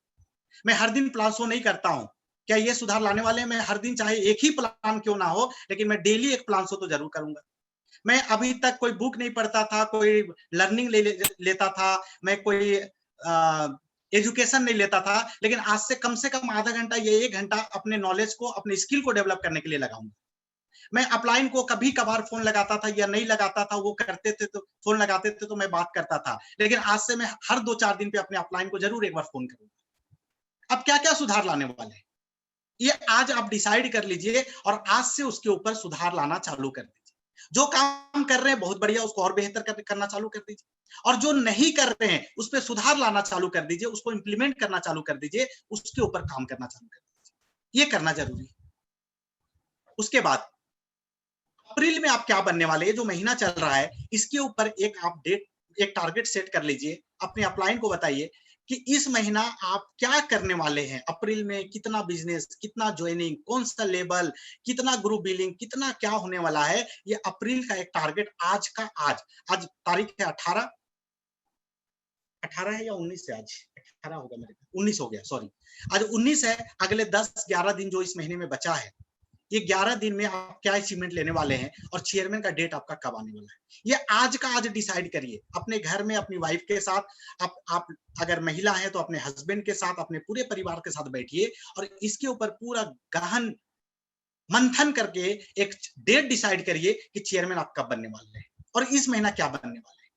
मैं हर दिन प्लान शो नहीं करता हूं, क्या ये सुधार लाने वाले हैं? मैं हर दिन चाहे एक ही प्लान क्यों ना हो, लेकिन मैं डेली एक प्लान शो तो जरूर करूंगा। मैं अभी तक कोई बुक नहीं पढ़ता था, कोई लर्निंग लेता था, मैं कोई एजुकेशन नहीं लेता था, लेकिन आज से कम आधा घंटा या 1 घंटा अपने नॉलेज को, अपने स्किल को डेवलप करने के लिए लगाऊंगा। मैं अपलाइन को कभी कभार फोन लगाता था या नहीं लगाता था, वो करते थे तो फोन लगाते थे तो मैं बात करता था, लेकिन आज से मैं हर 2-4 दिन पे अपने अपलाइन को जरूर एक बार फोन करूंगा। अब क्या क्या सुधार लाने वाले हैं ये आज आप डिसाइड कर लीजिए और आज से उसके ऊपर सुधार लाना चालू कर दीजिए। जो काम कर रहे हैं बहुत बढ़िया, उसको और बेहतर करना चालू कर दीजिए, और जो नहीं कर रहे हैं उस पर सुधार लाना चालू कर दीजिए, उसको इंप्लीमेंट करना चालू कर दीजिए, उसके ऊपर काम करना चालू कर दीजिए। ये करना जरूरी है। उसके बाद अप्रैल में आप क्या बनने वाले हैं, जो महीना चल रहा है इसके ऊपर एक आप डेट, एक टारगेट सेट कर लीजिए, अपने अपलाइन को बताइए कि इस महीना आप क्या करने वाले हैं। अप्रैल में कितना बिजनेस, कितना ज्वाइनिंग, कौन सा लेवल, कितना ग्रुप बिलिंग, कितना क्या होने वाला है, ये अप्रैल का एक टारगेट आज का आज तारीख है 18 है या 19 है? आज 18 होगा, मेरे 19 हो गया, सॉरी, आज 19 है। अगले 10-11 दिन जो इस महीने में बचा है, ये 11 दिन में आप क्या अचीवमेंट लेने वाले हैं और चेयरमैन का डेट आपका कब आने वाला है, ये आज का आज डिसाइड करिए। अपने घर में अपनी वाइफ के साथ, आप अगर महिला है तो अपने हस्बैंड के साथ, अपने पूरे परिवार के साथ बैठिए और इसके ऊपर पूरा गहन मंथन करके एक डेट डिसाइड करिए कि चेयरमैन आप कब बनने वाले हैं और इस महीना क्या बनने वाला है।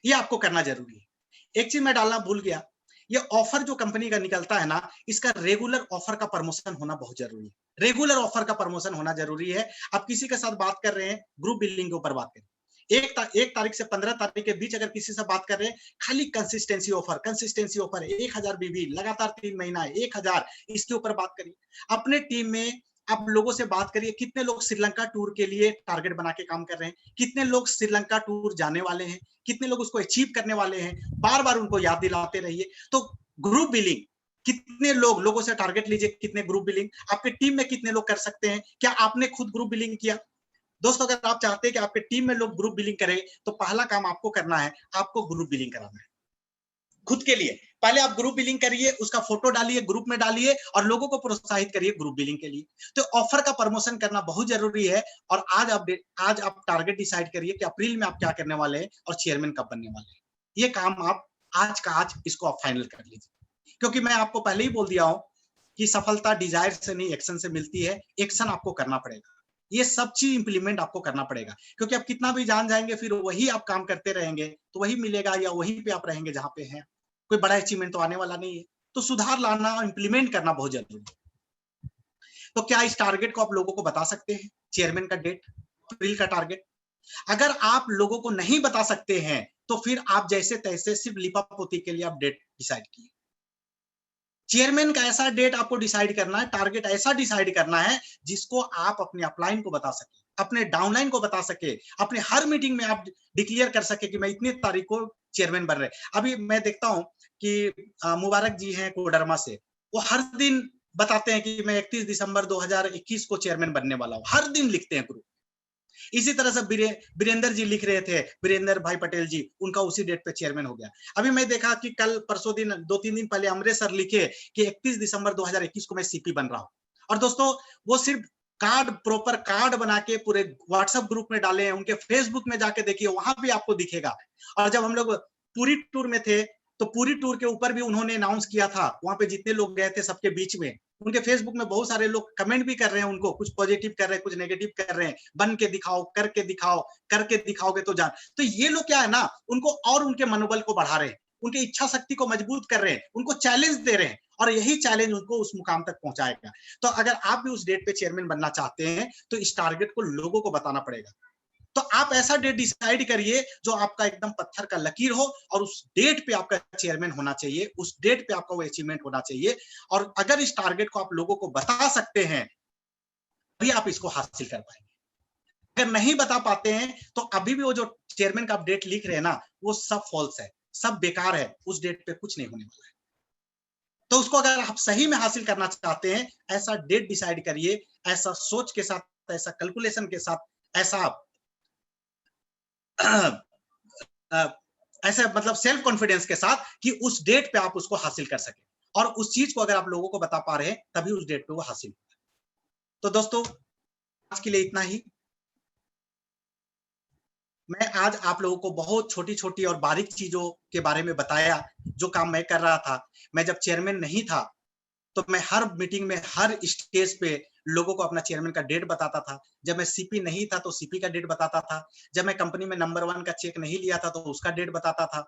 ये आपको करना जरूरी है। एक चीज मैं डालना भूल गया, ये ऑफर जो कंपनी का निकलता है ना, इसका रेगुलर ऑफर का प्रमोशन होना बहुत जरूरी है। रेगुलर ऑफर का प्रमोशन होना जरूरी है। आप किसी के साथ बात कर रहे हैं, ग्रुप बिल्डिंग के ऊपर बात करें, एक तारीख से 15 तारीख के बीच अगर किसी से बात कर रहे हैं, खाली कंसिस्टेंसी ऑफर 1000 बीबी लगातार 3 महीना है, 1000, इसके ऊपर बात करिए। अपने टीम में आप लोगों से बात करिए, कितने लोग श्रीलंका टूर के लिए टारगेट बना के काम कर रहे हैं, कितने लोग श्रीलंका टूर जाने वाले हैं, कितने लोग उसको अचीव करने वाले हैं, बार बार उनको याद दिलाते रहिए। तो ग्रुप बिलिंग, कितने लोगों से टारगेट लीजिए, कितने ग्रुप बिलिंग, आपके टीम में कितने लोग कर सकते हैं, क्या आपने खुद ग्रुप बिलिंग किया? दोस्तों, अगर आप चाहते हैं कि आपके टीम में लोग ग्रुप बिलिंग करें, तो पहला काम आपको करना है, आपको ग्रुप बिलिंग कराना है खुद के लिए। पहले आप ग्रुप बिलिंग करिए, उसका फोटो डालिए, ग्रुप में डालिए और लोगों को प्रोत्साहित करिए ग्रुप बिलिंग के लिए। तो ऑफर का प्रमोशन करना बहुत जरूरी है। और आज आप टारगेट डिसाइड करिए कि अप्रैल में आप क्या करने वाले हैं और चेयरमैन कब बनने वाले हैं। ये काम आप आज का आज इसको आप फाइनल कर लीजिए, क्योंकि मैं आपको पहले ही बोल दिया हूं कि सफलता डिजायर से नहीं, एक्शन से मिलती है। एक्शन आपको करना पड़ेगा, ये सब चीज इंप्लीमेंट आपको करना पड़ेगा, क्योंकि आप कितना भी जान जाएंगे, फिर वही आप काम करते रहेंगे तो वही मिलेगा, या वहीं पे आप रहेंगे जहां पे हैं। कोई बड़ा अचीवमेंट तो आने वाला नहीं है। तो सुधार लाना, इंप्लीमेंट करना बहुत जरूरी है। तो क्या इस टारगेट को आप लोगों को बता सकते हैं, चेयरमैन का डेट, अप्रैल का टारगेट? अगर आप लोगों को नहीं बता सकते हैं, तो फिर आप जैसे तैसे सिर्फ लिपापोती के लिए आप डेट डिसाइड किए। चेयरमैन का ऐसा डेट आपको डिसाइड करना है, टारगेट ऐसा डिसाइड करना है जिसको आप अपने अपलाइन को बता सके, अपने डाउनलाइन को बता सके, अपने हर मीटिंग में आप डिक्लेयर कर सके कि मैं इतनी तारीख को चेयरमैन बन रहे। अभी मैं देखता हूं कि मुबारक जी हैं कोडरमा से, वो हर दिन बताते हैं कि मैं 31 दिसंबर 2021 को चेयरमैन बनने वाला हूं, हर दिन लिखते हैं ग्रुप। इसी तरह से बीरेंद्र जी लिख रहे थे, बीरेंद्र भाई पटेल जी, उनका उसी डेट पे चेयरमैन हो गया। अभी मैं देखा कि कल परसों दिन, 2-3 दिन पहले अमरेश सर लिखे कि 31 दिसंबर 2021 को मैं सीपी बन रहा हूं। और दोस्तों, वो सिर्फ कार्ड, प्रॉपर कार्ड बना के पूरे व्हाट्सएप ग्रुप में डाले हैं, उनके फेसबुक में जाके देखिए, वहां भी आपको दिखेगा। और जब हम लोग पूरी टूर में थे, तो पूरी टूर के ऊपर भी उन्होंने अनाउंस किया था, वहां पे जितने लोग गए थे सबके बीच में। उनके फेसबुक में बहुत सारे लोग कमेंट भी कर रहे हैं उनको, कुछ पॉजिटिव कर रहे हैं, कुछ नेगेटिव कर रहे हैं, बन के दिखाओ, करके दिखाओ, करके दिखाओगे तो जान। तो ये लोग क्या है ना, उनको और उनके मनोबल को बढ़ा रहे हैं, उनकी इच्छा शक्ति को मजबूत कर रहे हैं, उनको चैलेंज दे रहे हैं, और यही चैलेंज उनको उस मुकाम तक पहुंचाएगा। तो अगर आप भी उस डेट पे चेयरमैन बनना चाहते हैं, तो इस टारगेट को लोगों को बताना पड़ेगा। तो आप ऐसा डेट डिसाइड करिए जो आपका एकदम पत्थर का लकीर हो, और उस डेट पे आपका चेयरमैन होना चाहिए, उस डेट पे आपका वो अचीवमेंट होना चाहिए। और अगर इस टारगेट को आप लोगों को बता सकते हैं, तभी आप इसको हासिल कर पाएंगे। अगर नहीं बता पाते हैं, तो अभी भी वो जो चेयरमैन का आप डेट लिख रहे हैं ना, वो सब फॉल्स है, सब बेकार है, उस डेट पे कुछ नहीं होने वाला है। तो उसको अगर आप सही में हासिल करना चाहते हैं, ऐसा डेट डिसाइड करिए, ऐसा सोच के साथ, ऐसा कैलकुलेशन के साथ, ऐसा ऐसे मतलब सेल्फ कॉन्फिडेंस के साथ कि उस डेट पे आप उसको हासिल कर सके। और उस चीज को अगर आप लोगों को बता पा रहे हैं, तभी उस डेट पे वो हासिल होगा। तो दोस्तों, आज के लिए इतना ही। मैं आज आप लोगों को बहुत छोटी-छोटी और बारीक चीजों के बारे में बताया, जो काम मैं कर रहा था। मैं जब चेयरमैन नहीं था, तो मैं हर मीटिंग में, हर स्टेज पे लोगों को अपना चेयरमैन का डेट बताता था। जब मैं सीपी नहीं था, तो सीपी का डेट बताता था। जब मैं कंपनी में नंबर 1 का चेक नहीं लिया था, तो उसका डेट बताता था।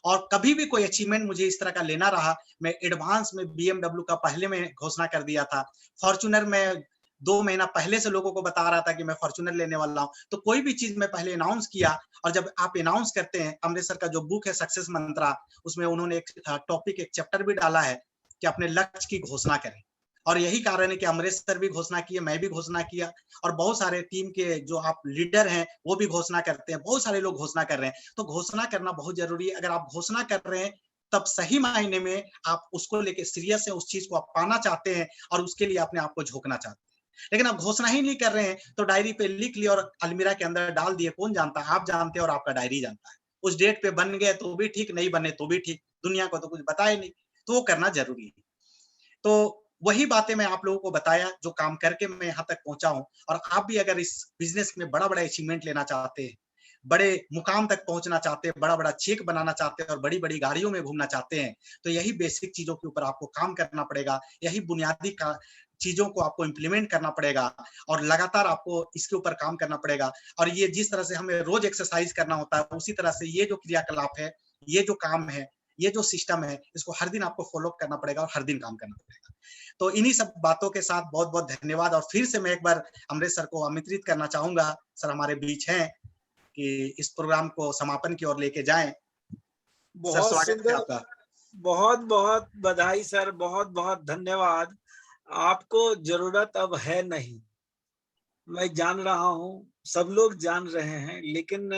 और कभी भी कोई अचीवमेंट मुझे इस तरह का लेना रहा, मैं एडवांस में बीएमडब्ल्यू का पहले में घोषणा कर दिया था। फॉर्च्यूनर में 2 महीना पहले से लोगों को बता रहा था कि मैं फॉर्च्यूनर लेने वाला हूँ। तो कोई भी चीज मैं पहले अनाउंस किया, और जब आप अनाउंस करते हैं, अमृतसर का जो बुक है सक्सेस मंत्रा, उसमें उन्होंने एक टॉपिक, एक चैप्टर भी डाला है कि अपने लक्ष्य की घोषणा करें। और यही कारण है कि अमरीश सर भी घोषणा किए, मैं भी घोषणा किया, और बहुत सारे टीम के जो आप लीडर हैं, वो भी घोषणा करते हैं, बहुत सारे लोग घोषणा कर रहे हैं। तो घोषणा करना बहुत जरूरी है। अगर आप घोषणा कर रहे हैं, तब सही मायने में आप उसको लेके सीरियस है, उस चीज को आप पाना चाहते हैं, और उसके लिए अपने आप को झोंकना चाहते हैं। लेकिन आप घोषणा ही नहीं कर रहे हैं, तो डायरी पे लिख लिया और अलमीरा के अंदर डाल दिए। कौन जानता है? आप जानते हैं और आपका डायरी जानता है। उस डेट पे बन गए तो भी ठीक, नहीं बने तो भी ठीक, दुनिया को तो कुछ बताए नहीं। तो वो करना जरूरी है। तो वही बातें मैं आप लोगों को बताया, जो काम करके मैं यहाँ तक पहुंचा हूँ। और आप भी अगर इस बिजनेस में बड़ा-बड़ा अचीवमेंट लेना चाहते हैं, बड़े मुकाम तक पहुंचना चाहते हैं, बड़ा-बड़ा चेक बनाना चाहते हैं और बड़ी-बड़ी गाड़ियों में घूमना चाहते हैं, तो यही बेसिक चीजों के ऊपर आपको काम करना पड़ेगा। यही बुनियादी का चीजों को आपको इम्प्लीमेंट करना पड़ेगा, और लगातार आपको इसके ऊपर काम करना पड़ेगा। और ये जिस तरह से हमें रोज एक्सरसाइज करना होता है, उसी तरह से ये जो क्रियाकलाप है, ये जो काम है, ये जो सिस्टम है, इसको हर दिन आपको फॉलो करना पड़ेगा और हर दिन काम करना पड़ेगा। तो इन्हीं सब बातों के साथ बहुत-बहुत धन्यवाद। और फिर से मैं एक बार अमरीश सर को आमंत्रित करना चाहूंगा, सर हमारे बीच हैं, कि इस प्रोग्राम को समापन की ओर लेके जाएं। सर, बहुत स्वागत है सुंदर, आपका। बहुत बहुत बधाई सर, बहुत बहुत धन्यवाद। आपको जरूरत अब है नहीं, मैं जान रहा हूँ, सब लोग जान रहे हैं, लेकिन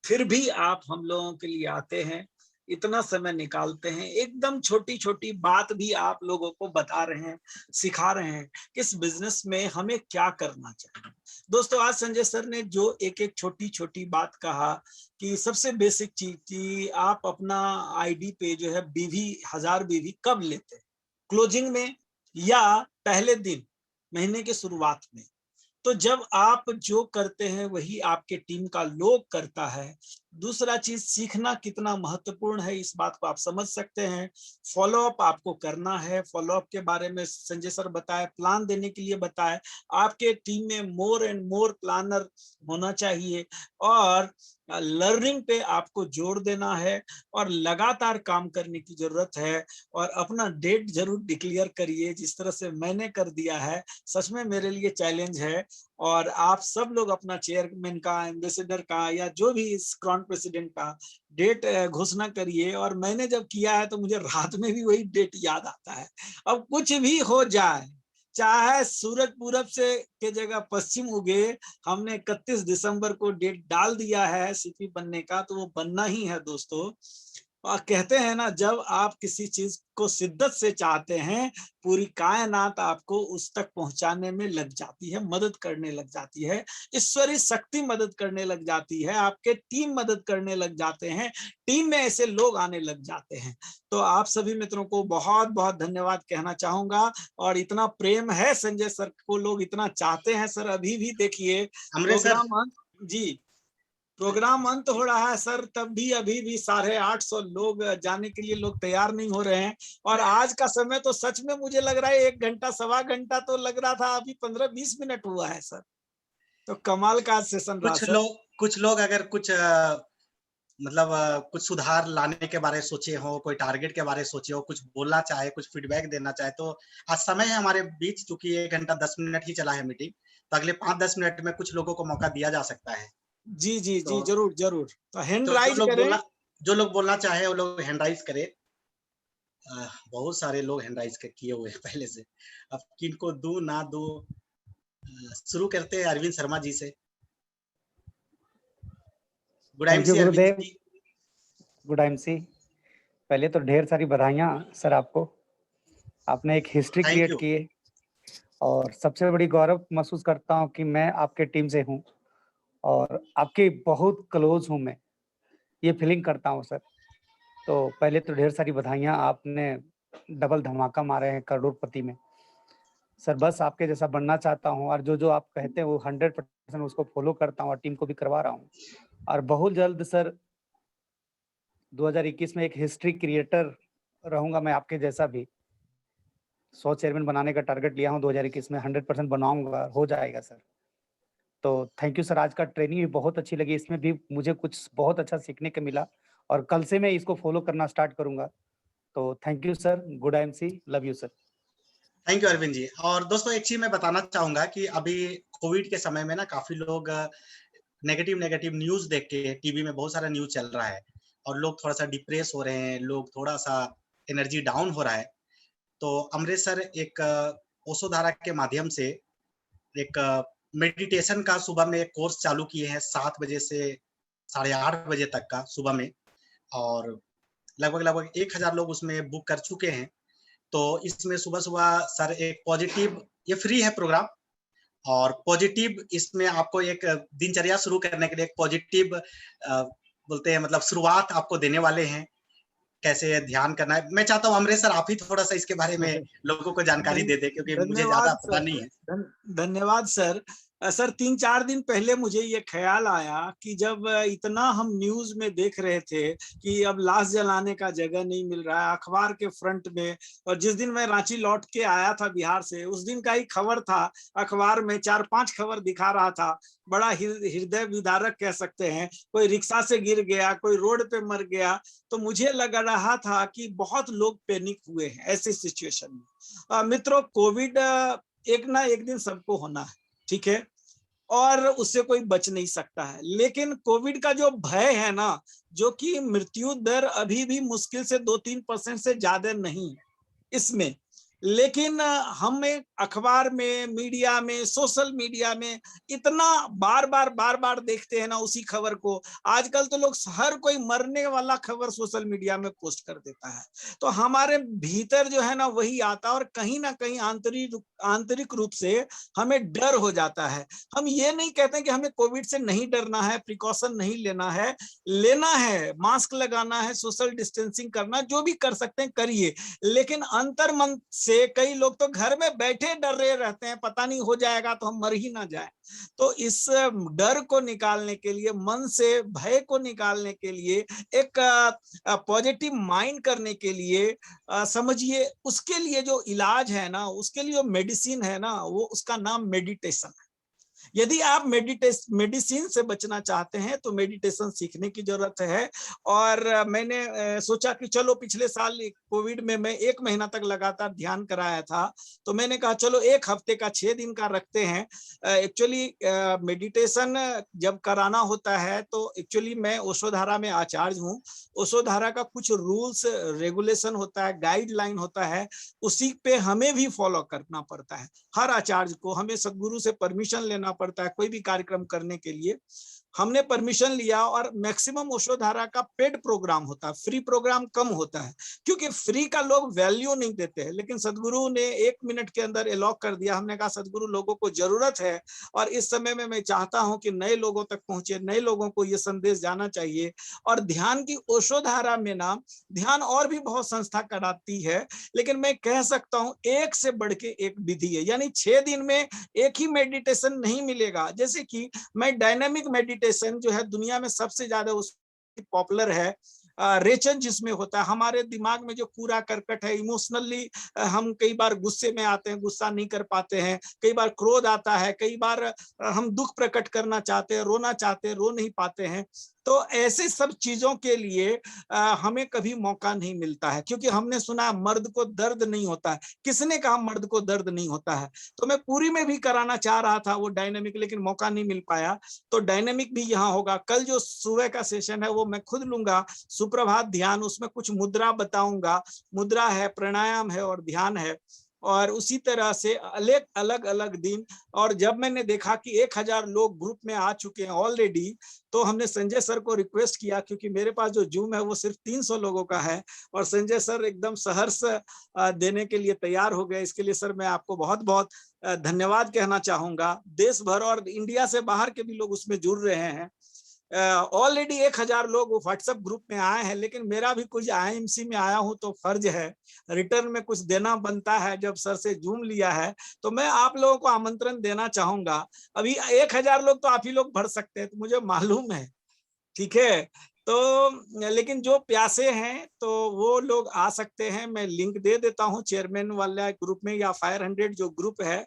फिर भी आप हम लोगों के लिए आते हैं, इतना समय निकालते हैं, एकदम छोटी-छोटी बात भी आप लोगों को बता रहे हैं, सिखा रहे हैं कि इस बिज़नेस में हमें क्या करना चाहिए। दोस्तों, आज संजय सर ने जो एक-एक छोटी-छोटी बात कहा कि सबसे बेसिक चीज़ कि आप अपना आईडी पे जो है बीवी 1000 बीवी कब लेते हैं? क्लोजिंग में या पहले दिन, महीने की शुरुआत में? तो जब आप जो करते हैं वही आपके टीम का लोग करता है। दूसरा चीज, सीखना कितना महत्वपूर्ण है इस बात को आप समझ सकते हैं। फॉलो अप आपको करना है, फॉलो अप के बारे में संजय सर बताए, प्लान देने के लिए बताए। आपके टीम में मोर एंड मोर प्लानर होना चाहिए और लर्निंग पे आपको जोर देना है और लगातार काम करने की जरूरत है और अपना डेट जरूर डिक्लेयर करिए जिस तरह से मैंने कर दिया है। सच में मेरे लिए चैलेंज है और आप सब लोग अपना चेयरमैन का, एम्बेसडर का या जो भी स्क्रॉन प्रेसिडेंट का डेट घोषणा करिए। और मैंने जब किया है तो मुझे रात में भी वही डेट याद आता है। अब कुछ भी हो जाए, चाहे सूरज पूरब से के जगह पश्चिम उगे, हमने 31 दिसंबर को डेट डाल दिया है सीपी बनने का, तो वो बनना ही है दोस्तों। और कहते हैं ना, जब आप किसी चीज को शिद्दत से चाहते हैं, पूरी कायनात आपको उस तक पहुंचाने में लग जाती है, मदद करने लग जाती है, ईश्वरीय शक्ति मदद करने लग जाती है, आपके टीम मदद करने लग जाते हैं, टीम में ऐसे लोग आने लग जाते हैं। तो आप सभी मित्रों को बहुत बहुत धन्यवाद कहना चाहूंगा। और इतना प्रेम है संजय सर को, लोग इतना चाहते हैं सर। अभी भी देखिए अमरेश सर, प्रोग्राम जी, प्रोग्राम अंत हो रहा है सर, तब भी अभी भी 850 लोग जाने के लिए लोग तैयार नहीं हो रहे हैं। और आज का समय तो सच में मुझे लग रहा है 1 घंटा सवा घंटा तो लग रहा था, अभी 15-20 मिनट हुआ है सर। तो कमाल का सेशन रहा सर। कुछ लोग अगर कुछ मतलब कुछ सुधार लाने के बारे में सोचे हो, कोई टारगेट के बारे में सोचे हो, कुछ बोलना चाहे, कुछ फीडबैक देना चाहे, तो आज समय है हमारे बीच, चूंकि 1 घंटा 10 मिनट ही चला है मीटिंग, तो अगले 5-10 मिनट में कुछ लोगों को मौका दिया जा सकता है। जी जी तो जी, जरूर जरूर। तो हैंड तो राइज करें। जो लोग बोलना चाहे वो लोग हैंड राइज करे। बहुत सारे लोग हैंड राइज किए हुए हैं पहले से। अब किनको दूं ना दूं, शुरू करते हैं अरविंद शर्मा जी से। Good thank you MC Arvind Gurudev. जी। Good MC. पहले तो ढेर सारी बधाइयाँ सर आपको, आपने एक हिस्ट्री थैंक क्रिएट यू। की है और सबसे बड़ी गौरव महसूस करता हूँ कि मैं आपके टीम से हूँ और आपके बहुत क्लोज हूँ मैं, ये फीलिंग करता हूँ सर। तो पहले तो ढेर सारी बधाइयाँ, आपने डबल धमाका मारे हैं करोड़पति में सर। बस आपके जैसा बनना चाहता हूँ और जो जो आप कहते हैं वो 100% उसको फॉलो करता हूँ और टीम को भी करवा रहा हूँ। और बहुत जल्द सर 2021 में एक हिस्ट्री क्रिएटर रहूंगा मैं आपके जैसा भी। 100 चेयरमैन बनाने का टारगेट लिया हूं 2021 में, 100% बनाऊंगा, हो जाएगा सर। तो थैंक यू सर, आज का ट्रेनिंग भी बहुत अच्छी लगी, इसमें भी मुझे कुछ बहुत अच्छा सीखने को मिला और कल से मैं इसको फॉलो करना स्टार्ट करूंगा। तो thank you sir, good MC, love you sir. Thank you Arvind ji. और दोस्तों एक चीज मैं बताना चाहूंगा कि अभी कोविड के समय में ना काफी लोग नेगेटिव नेगेटिव न्यूज देख के, टीवी में बहुत सारा न्यूज चल रहा है और लोग थोड़ा सा डिप्रेस हो रहे हैं, लोग थोड़ा सा एनर्जी डाउन हो रहा है। तो अमृत सर एक ओशो धारा के माध्यम से एक मेडिटेशन का सुबह में एक कोर्स चालू किए हैं, 7 बजे से 8:30 बजे तक का सुबह में। और लगभग लगभग 1000 लोग उसमें बुक कर चुके हैं। तो इसमें सुबह सुबह सर एक पॉजिटिव, ये फ्री है प्रोग्राम, और पॉजिटिव इसमें आपको एक दिनचर्या शुरू करने के लिए एक पॉजिटिव बोलते हैं मतलब शुरुआत आपको देने वाले हैं, कैसे ध्यान करना है। मैं चाहता हूँ अमरेश सर आप ही थोड़ा सा इसके बारे में लोगों को जानकारी दे दें, क्योंकि मुझे ज्यादा धन्यवाद पता सर। नहीं है। धन्यवाद सर। सर 3-4 दिन पहले मुझे ये ख्याल आया कि जब इतना हम न्यूज में देख रहे थे कि अब लाश जलाने का जगह नहीं मिल रहा है अखबार के फ्रंट में, और जिस दिन मैं रांची लौट के आया था बिहार से, उस दिन का ही खबर था अखबार में, 4-5 खबर दिखा रहा था। बड़ा हृदय विदारक कह सकते हैं, कोई रिक्शा से गिर गया, कोई रोड पे मर गया। तो मुझे लग रहा था कि बहुत लोग पैनिक हुए हैं ऐसी सिचुएशन में। मित्रों, कोविड एक ना एक दिन सबको होना है, ठीक है, और उससे कोई बच नहीं सकता है। लेकिन कोविड का जो भय है ना, जो कि मृत्यु दर अभी भी मुश्किल से 2-3% से ज्यादा नहीं इसमें, लेकिन हमें अखबार में, मीडिया में, सोशल मीडिया में इतना बार बार देखते हैं ना उसी खबर को। आजकल तो लोग हर कोई मरने वाला खबर सोशल मीडिया में पोस्ट कर देता है, तो हमारे भीतर जो है ना वही आता है, और कहीं ना कहीं आंतरिक रूप से हमें डर हो जाता है। हम ये नहीं कहते कि हमें कोविड से नहीं डरना है, प्रिकॉशन नहीं लेना है, मास्क लगाना है, सोशल डिस्टेंसिंग करना, जो भी कर सकते हैं करिए, लेकिन अंतर मन से कई लोग तो घर में बैठे डर रहे रहते हैं, पता नहीं हो जाएगा तो हम मर ही ना जाए। तो इस डर को निकालने के लिए, मन से भय को निकालने के लिए, एक पॉजिटिव माइंड करने के लिए, समझिए उसके लिए जो इलाज है ना, उसके लिए जो मेडिसिन है ना, वो उसका नाम मेडिटेशन है। यदि आप मेडिसिन से बचना चाहते हैं तो मेडिटेशन सीखने की जरूरत है। और मैंने सोचा कि चलो, पिछले साल कोविड में मैं 1 महीना तक लगातार ध्यान कराया था, तो मैंने कहा चलो 1 हफ्ते का 6 दिन का रखते हैं। एक्चुअली मेडिटेशन जब कराना होता है तो एक्चुअली मैं ओशोधारा में आचार्य हूँ। ओशोधारा का कुछ रूल्स रेगुलेशन होता है, गाइडलाइन होता है, उसी पे हमें भी फॉलो करना पड़ता है। हर आचार्य को हमें सदगुरु से परमिशन लेना पड़ता है कोई भी कार्यक्रम करने के लिए। हमने परमिशन लिया, और मैक्सिमम ओशोधारा का पेड प्रोग्राम होता है, फ्री प्रोग्राम कम होता है, क्योंकि फ्री का लोग वैल्यू नहीं देते हैं। लेकिन सदगुरु ने 1 मिनट के अंदर अलॉक कर दिया। हमने कहा सदगुरु, लोगों को जरूरत है, और इस समय में मैं चाहता हूं कि नए लोगों तक पहुंचे, नए लोगों को ये संदेश जाना चाहिए। और ध्यान की ओशोधारा में ना, ध्यान और भी बहुत संस्था कराती है, लेकिन मैं कह सकता हूं एक से बढ़ के एक विधि है। यानी 6 दिन में एक ही मेडिटेशन नहीं मिलेगा। जैसे कि मैं डायनामिक मेडिटेशन जो है दुनिया में सबसे ज्यादा पॉपुलर है, रेचन जिसमें होता है, हमारे दिमाग में जो कूड़ा करकट है, इमोशनली हम कई बार गुस्से में आते हैं, गुस्सा नहीं कर पाते हैं, कई बार क्रोध आता है, कई बार हम दुख प्रकट करना चाहते हैं, रोना चाहते हैं, रो नहीं पाते हैं। तो ऐसे सब चीजों के लिए हमें कभी मौका नहीं मिलता है, क्योंकि हमने सुना मर्द को दर्द नहीं होता है। किसने कहा मर्द को दर्द नहीं होता है? तो मैं पूरी में भी कराना चाह रहा था वो डायनेमिक, लेकिन मौका नहीं मिल पाया। तो डायनेमिक भी यहाँ होगा। कल जो सुबह का सेशन है वो मैं खुद लूंगा, सुप्रभात ध्यान, उसमें कुछ मुद्रा बताऊंगा। मुद्रा है, प्राणायाम है और ध्यान है, और उसी तरह से अलग अलग दिन। और जब मैंने देखा कि 1000 लोग ग्रुप में आ चुके हैं ऑलरेडी, तो हमने संजय सर को रिक्वेस्ट किया, क्योंकि मेरे पास जो जूम है वो सिर्फ 300 लोगों का है, और संजय सर एकदम सहर्ष देने के लिए तैयार हो गए। इसके लिए सर मैं आपको बहुत बहुत धन्यवाद कहना चाहूंगा। देश भर और इंडिया से बाहर के भी लोग उसमें जुड़ रहे हैं। ऑलरेडी 1000 लोग व्हाट्सएप ग्रुप में आए हैं, लेकिन मेरा भी कुछ आईएमसी में आया हूं तो फर्ज है, रिटर्न में कुछ देना बनता है। जब सर से जूम लिया है तो मैं आप लोगों को आमंत्रण देना चाहूंगा। अभी 1000 लोग तो आप ही लोग भर सकते हैं, तो मुझे मालूम है, ठीक है। तो लेकिन जो प्यासे हैं तो वो लोग आ सकते हैं। मैं लिंक दे देता हूं चेयरमैन वाला ग्रुप में, या 500 जो ग्रुप है,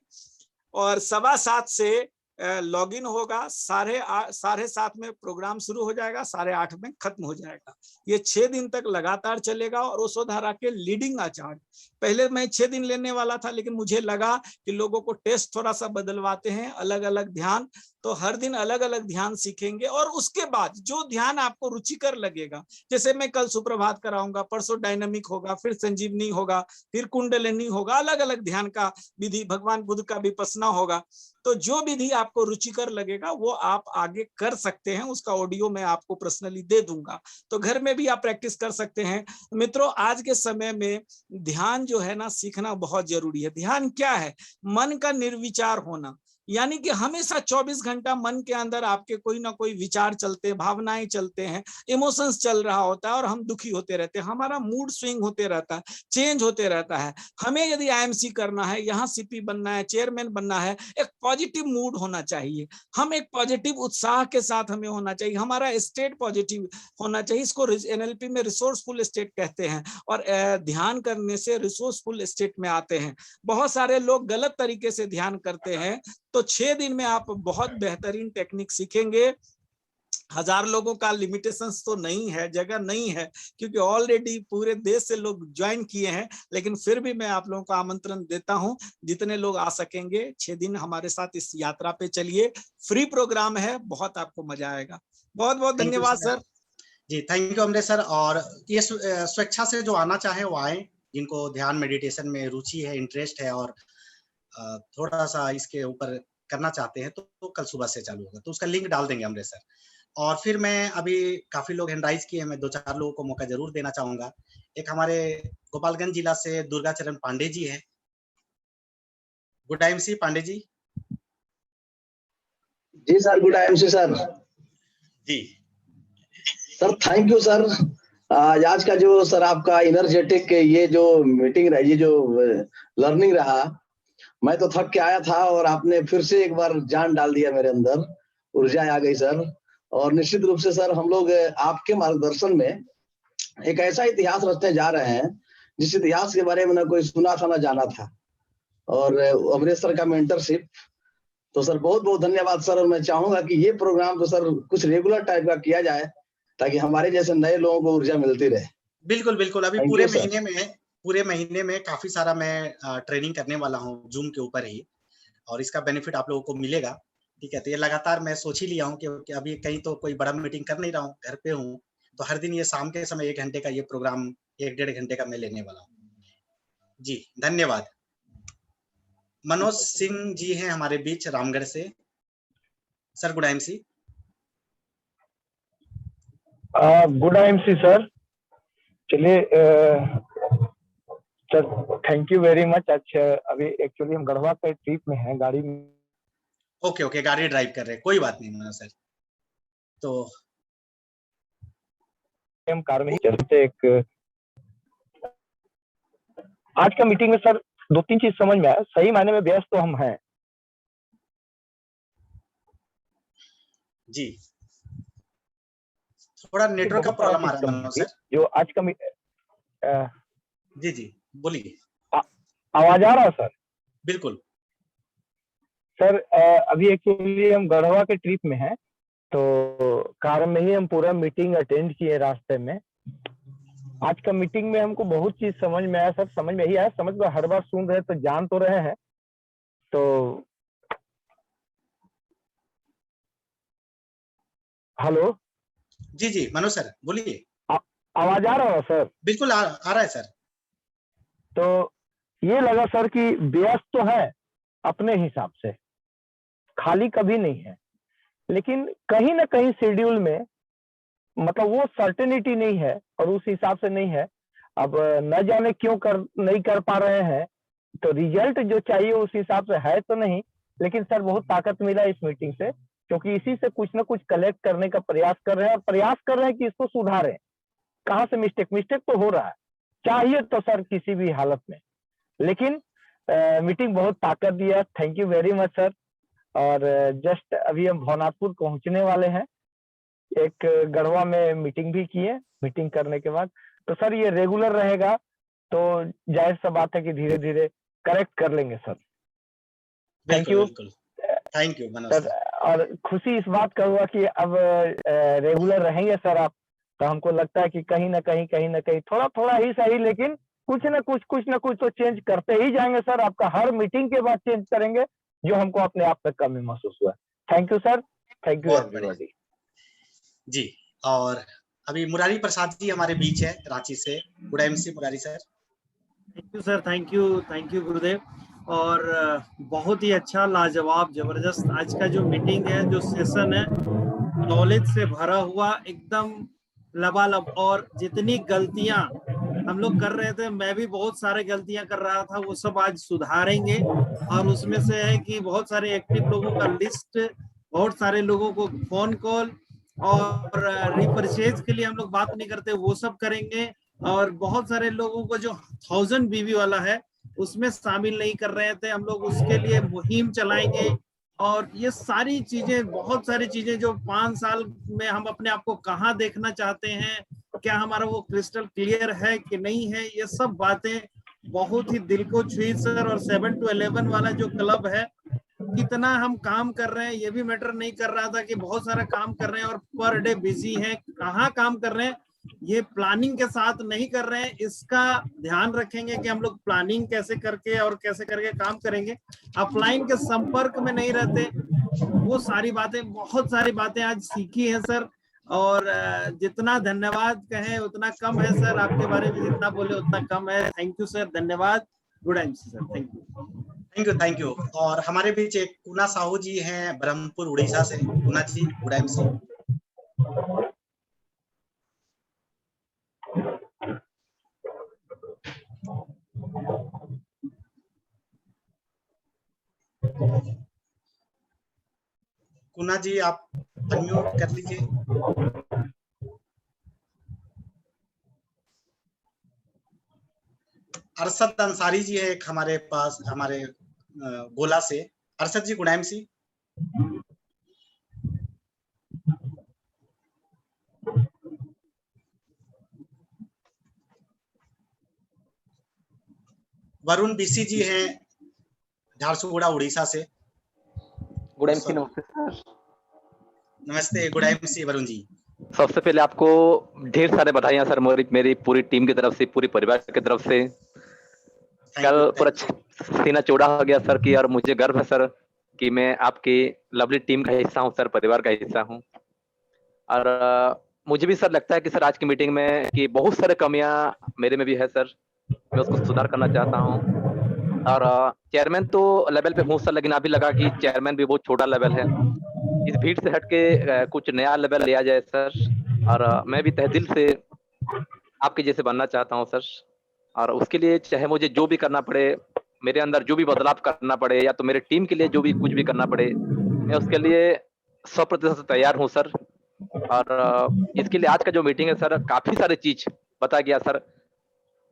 और 7:15 से लॉगिन होगा, 7:30 में प्रोग्राम शुरू हो जाएगा, 8:30 में खत्म हो जाएगा। ये 6 दिन तक लगातार चलेगा। और ओशोधारा के लीडिंग आचार्य, पहले मैं 6 दिन लेने वाला था, लेकिन मुझे लगा कि लोगों को टेस्ट थोड़ा सा बदलवाते हैं, अलग अलग ध्यान, तो हर दिन अलग अलग ध्यान सीखेंगे। और उसके बाद जो ध्यान आपको रुचिकर लगेगा, जैसे मैं कल सुप्रभात कराऊंगा, परसों डायनामिक होगा, फिर संजीवनी होगा, फिर कुंडलिनी होगा, अलग अलग ध्यान का विधि, भगवान बुद्ध का विपश्यना होगा। तो जो विधि आपको रुचिकर लगेगा वो आप आगे कर सकते हैं। उसका ऑडियो मैं आपको पर्सनली दे दूंगा, तो घर में भी आप प्रैक्टिस कर सकते हैं। मित्रों, आज के समय में ध्यान जो है ना, सीखना बहुत जरूरी है। ध्यान क्या है? मन का निर्विचार होना, यानी कि हमेशा 24 घंटा मन के अंदर आपके कोई ना कोई विचार चलते हैं, भावनाएं चलते हैं, इमोशंस चल रहा होता है, और हम दुखी होते रहते हैं, हमारा मूड स्विंग होते रहता है, चेंज होते रहता है। हमें यदि आईएमसी करना है, यहाँ सीपी बनना है, चेयरमैन बनना है, एक पॉजिटिव मूड होना चाहिए। हम एक पॉजिटिव उत्साह के साथ हमें होना चाहिए, हमारा स्टेट पॉजिटिव होना चाहिए। इसको एनएलपी में रिसोर्सफुल स्टेट कहते हैं, और ध्यान करने से रिसोर्सफुल स्टेट में आते हैं। बहुत सारे लोग गलत तरीके से ध्यान करते हैं। तो 6 दिन में आप बहुत बेहतरीन टेक्निक सीखेंगे। 1000 लोगों का लिमिटेशंस तो नहीं है, जगह नहीं है, क्योंकि ऑलरेडी पूरे देश से लोग ज्वाइन किए हैं। लेकिन फिर भी मैं आप लोगों को आमंत्रण देता हूं, जितने लोग आ सकेंगे 6 दिन हमारे साथ इस यात्रा पे चलिए। फ्री प्रोग्राम है, बहुत आपको मजा आएगा। बहुत बहुत धन्यवाद सर। जी, थैंक यू अमरेश सर। और ये स्वेच्छा से जो आना चाहे वो आए, जिनको ध्यान मेडिटेशन में रुचि है, इंटरेस्ट है और थोड़ा सा इसके ऊपर करना चाहते हैं तो कल सुबह से चालू होगा, तो उसका लिंक डाल देंगे अमरेश सर। और फिर मैं अभी काफी लोग हैंड राइज किए हैं, मैं 2-4 लोगों को मौका जरूर देना चाहूंगा। एक हमारे गोपालगंज जिला से दुर्गा चरण पांडे जी है। Good MC Pandey ji. जी सर, गुड एमसी सर। जी सर थैंक यू सर। आज का जो सर आपका इनर्जेटिक ये जो मीटिंग रहा, ये जो लर्निंग रहा, मैं तो थक के आया था और आपने फिर से एक बार जान डाल दिया मेरे अंदर, ऊर्जा आ गई सर। और निश्चित रूप से सर हम लोग आपके मार्गदर्शन में एक ऐसा इतिहास रचने जा रहे हैं जिस इतिहास के बारे में ना कोई सुना था ना जाना था, और अमरेश सर का मेंटरशिप, तो सर बहुत बहुत धन्यवाद सर। और मैं चाहूंगा कि ये प्रोग्राम तो सर कुछ रेगुलर टाइप का किया जाए ताकि हमारे जैसे नए लोगों को ऊर्जा मिलती रहे। बिल्कुल बिल्कुल। अभी पूरे महीने में काफी सारा मैं ट्रेनिंग करने वाला हूँ जूम के ऊपर ही, और इसका बेनिफिट आप लोगों को मिलेगा। ठीक है, तो ये लगातार मैं सोच ही लिया हूँ कि अभी कहीं तो कोई बड़ा मीटिंग कर नहीं रहा हूँ, घर पे हूँ, तो हर दिन ये शाम के समय 1 घंटे का ये प्रोग्राम 1-1.5 घंटे का मैं लेने वाला हूँ। जी धन्यवाद। मनोज सिंह जी हैं हमारे बीच रामगढ़ से। Sir good MC. Good MC sir. चलिए sir thank you very much. अच्छा अभी एक्चुअली हम गढ़वा के ट्रिप में हैं, गाड़ी में। ओके गाड़ी ड्राइव कर रहे हैं, कोई बात नहीं मनोज सर। तो हम कार में ही चलते। एक आज का मीटिंग में सर 2-3 चीज समझ में आया। सही मायने में व्यस्त तो हम हैं जी, थोड़ा नेटवर्क का प्रॉब्लम आ रहा है मनोज सर। जो आज का जी बोलिए। आवाज आ रहा है सर? बिल्कुल सर अभी एक्चुअली हम गढ़वा के ट्रिप में हैं, तो कार में ही हम पूरा मीटिंग अटेंड किए रास्ते में। आज का मीटिंग में हमको बहुत चीज समझ में आया सर। समझ में ही आया, समझ में हर बार सुन रहे तो जान तो रहे हैं। तो हेलो जी मनोज सर बोलिए। आवाज आ रहा है सर? बिल्कुल आ रहा है सर। तो ये लगा सर कि व्यस्त तो है अपने हिसाब से, खाली कभी नहीं है, लेकिन कहीं ना कहीं शेड्यूल में मतलब वो सर्टेनिटी नहीं है और उस हिसाब से नहीं है। अब न जाने क्यों नहीं कर पा रहे हैं, तो रिजल्ट जो चाहिए उस हिसाब से है तो नहीं। लेकिन सर बहुत ताकत मिला इस मीटिंग से, क्योंकि इसी से कुछ ना कुछ कलेक्ट करने का प्रयास कर रहे हैं, और प्रयास कर रहे हैं कि इसको सुधारें। कहाँ से मिस्टेक तो हो रहा है, चाहिए तो सर किसी भी हालत में। लेकिन मीटिंग बहुत ताकत दिया। Thank you very much sir. और जस्ट अभी हम भवनाथपुर पहुंचने वाले हैं। एक गढ़वा में मीटिंग भी किए। मीटिंग करने के बाद तो सर ये रेगुलर रहेगा, तो जाहिर सा बात है कि धीरे धीरे करेक्ट कर लेंगे sir. Thank you Manoj sir. और खुशी इस बात का हुआ कि अब रेगुलर रहेंगे सर आप, तो हमको लगता है कि कहीं ना कहीं थोड़ा ही सही, लेकिन कुछ ना कुछ तो चेंज करते ही जाएंगे सर। आपका हर मीटिंग के बाद चेंज करेंगे, जो हमको अपने आप में कमी महसूस हुआ। Thank you sir. Thank you everybody. जी, और अभी मुरारी प्रसाद जी हमारे बीच है रांची से। Good MC Murari sir. Thank you sir. Thank you गुरुदेव। और बहुत ही अच्छा, लाजवाब, जबरदस्त आज का जो मीटिंग है, जो सेशन है, नॉलेज से भरा हुआ, एकदम लबालब। और जितनी गलतियां हम लोग कर रहे थे, मैं भी बहुत सारे गलतियां कर रहा था, वो सब आज सुधारेंगे। और उसमें से है कि बहुत सारे एक्टिव लोगों का लिस्ट, बहुत सारे लोगों को फोन कॉल और रिपरचेज के लिए हम लोग बात नहीं करते, वो सब करेंगे। और बहुत सारे लोगों को जो 1000 बीवी वाला है उसमें शामिल नहीं कर रहे थे, हम लोग उसके लिए मुहिम चलाएंगे। और ये सारी चीजें, बहुत सारी चीजें जो 5 साल में हम अपने आप को कहाँ देखना चाहते हैं, क्या हमारा वो क्रिस्टल क्लियर है कि नहीं है, ये सब बातें बहुत ही दिल को छुई सर। और 7 to 11 वाला जो क्लब है, कितना हम काम कर रहे हैं ये भी मैटर नहीं कर रहा था कि बहुत सारा काम कर रहे हैं और पर डे बिजी हैं। कहाँ काम कर रहे हैं ये प्लानिंग के साथ नहीं कर रहे हैं, इसका ध्यान रखेंगे कि हम लोग प्लानिंग कैसे करके और कैसे करके काम करेंगे। अपलाइन के संपर्क में नहीं रहते, वो सारी बातें, बहुत सारी बातें आज सीखी है सर। और जितना धन्यवाद कहें उतना कम है सर, आपके बारे में जितना बोले उतना कम है। थैंक यू सर, धन्यवाद। Good MC sir, thank you. Thank you, thank you. और हमारे बीच एक कुना साहू जी हैं, ब्रह्मपुर उड़ीसा से। कुना जी, गुड एमसी। कुना जी, आप अनम्यूट कर लीजिए। अरशद अंसारी जी है एक हमारे पास, हमारे गोला से। अरशद जी, गुड एमसी। वरुण बीसी जी हैं झारसुगुड़ा उड़ीसा से। गुड एमसी, नमस्ते सर। नमस्ते, गुड एमसी वरुण जी। सबसे पहले आपको ढेर सारे बधाइयां सर, मेरी पूरी टीम की तरफ से, पूरी परिवार की तरफ से। कल पूरा सीना चौड़ा हो गया सर कि, और मुझे गर्व है सर कि मैं आपकी लवली टीम का हिस्सा हूं सर, परिवार का हिस्सा हूं। और मुझे भी सर लगता है कि सर आज की मीटिंग में कि बहुत सारे कमियां मेरे में भी है सर, मैं उसको सुधार करना चाहता हूं। और चेयरमैन तो लेवल पे हूँ सर, लेकिन अभी लगा कि चेयरमैन भी बहुत छोटा लेवल है, इस भीड़ से हटके कुछ नया लेवल लिया जाए सर। और मैं भी तहे दिल से आपके जैसे बनना चाहता हूं सर। और उसके लिए चाहे मुझे जो भी करना पड़े, मेरे अंदर जो भी बदलाव करना पड़े, या तो मेरे टीम के लिए जो भी कुछ भी करना पड़े, मैं उसके लिए 100% तैयार हूं सर। और इसके लिए आज का जो मीटिंग है सर, काफी सारी चीज बता गया सर।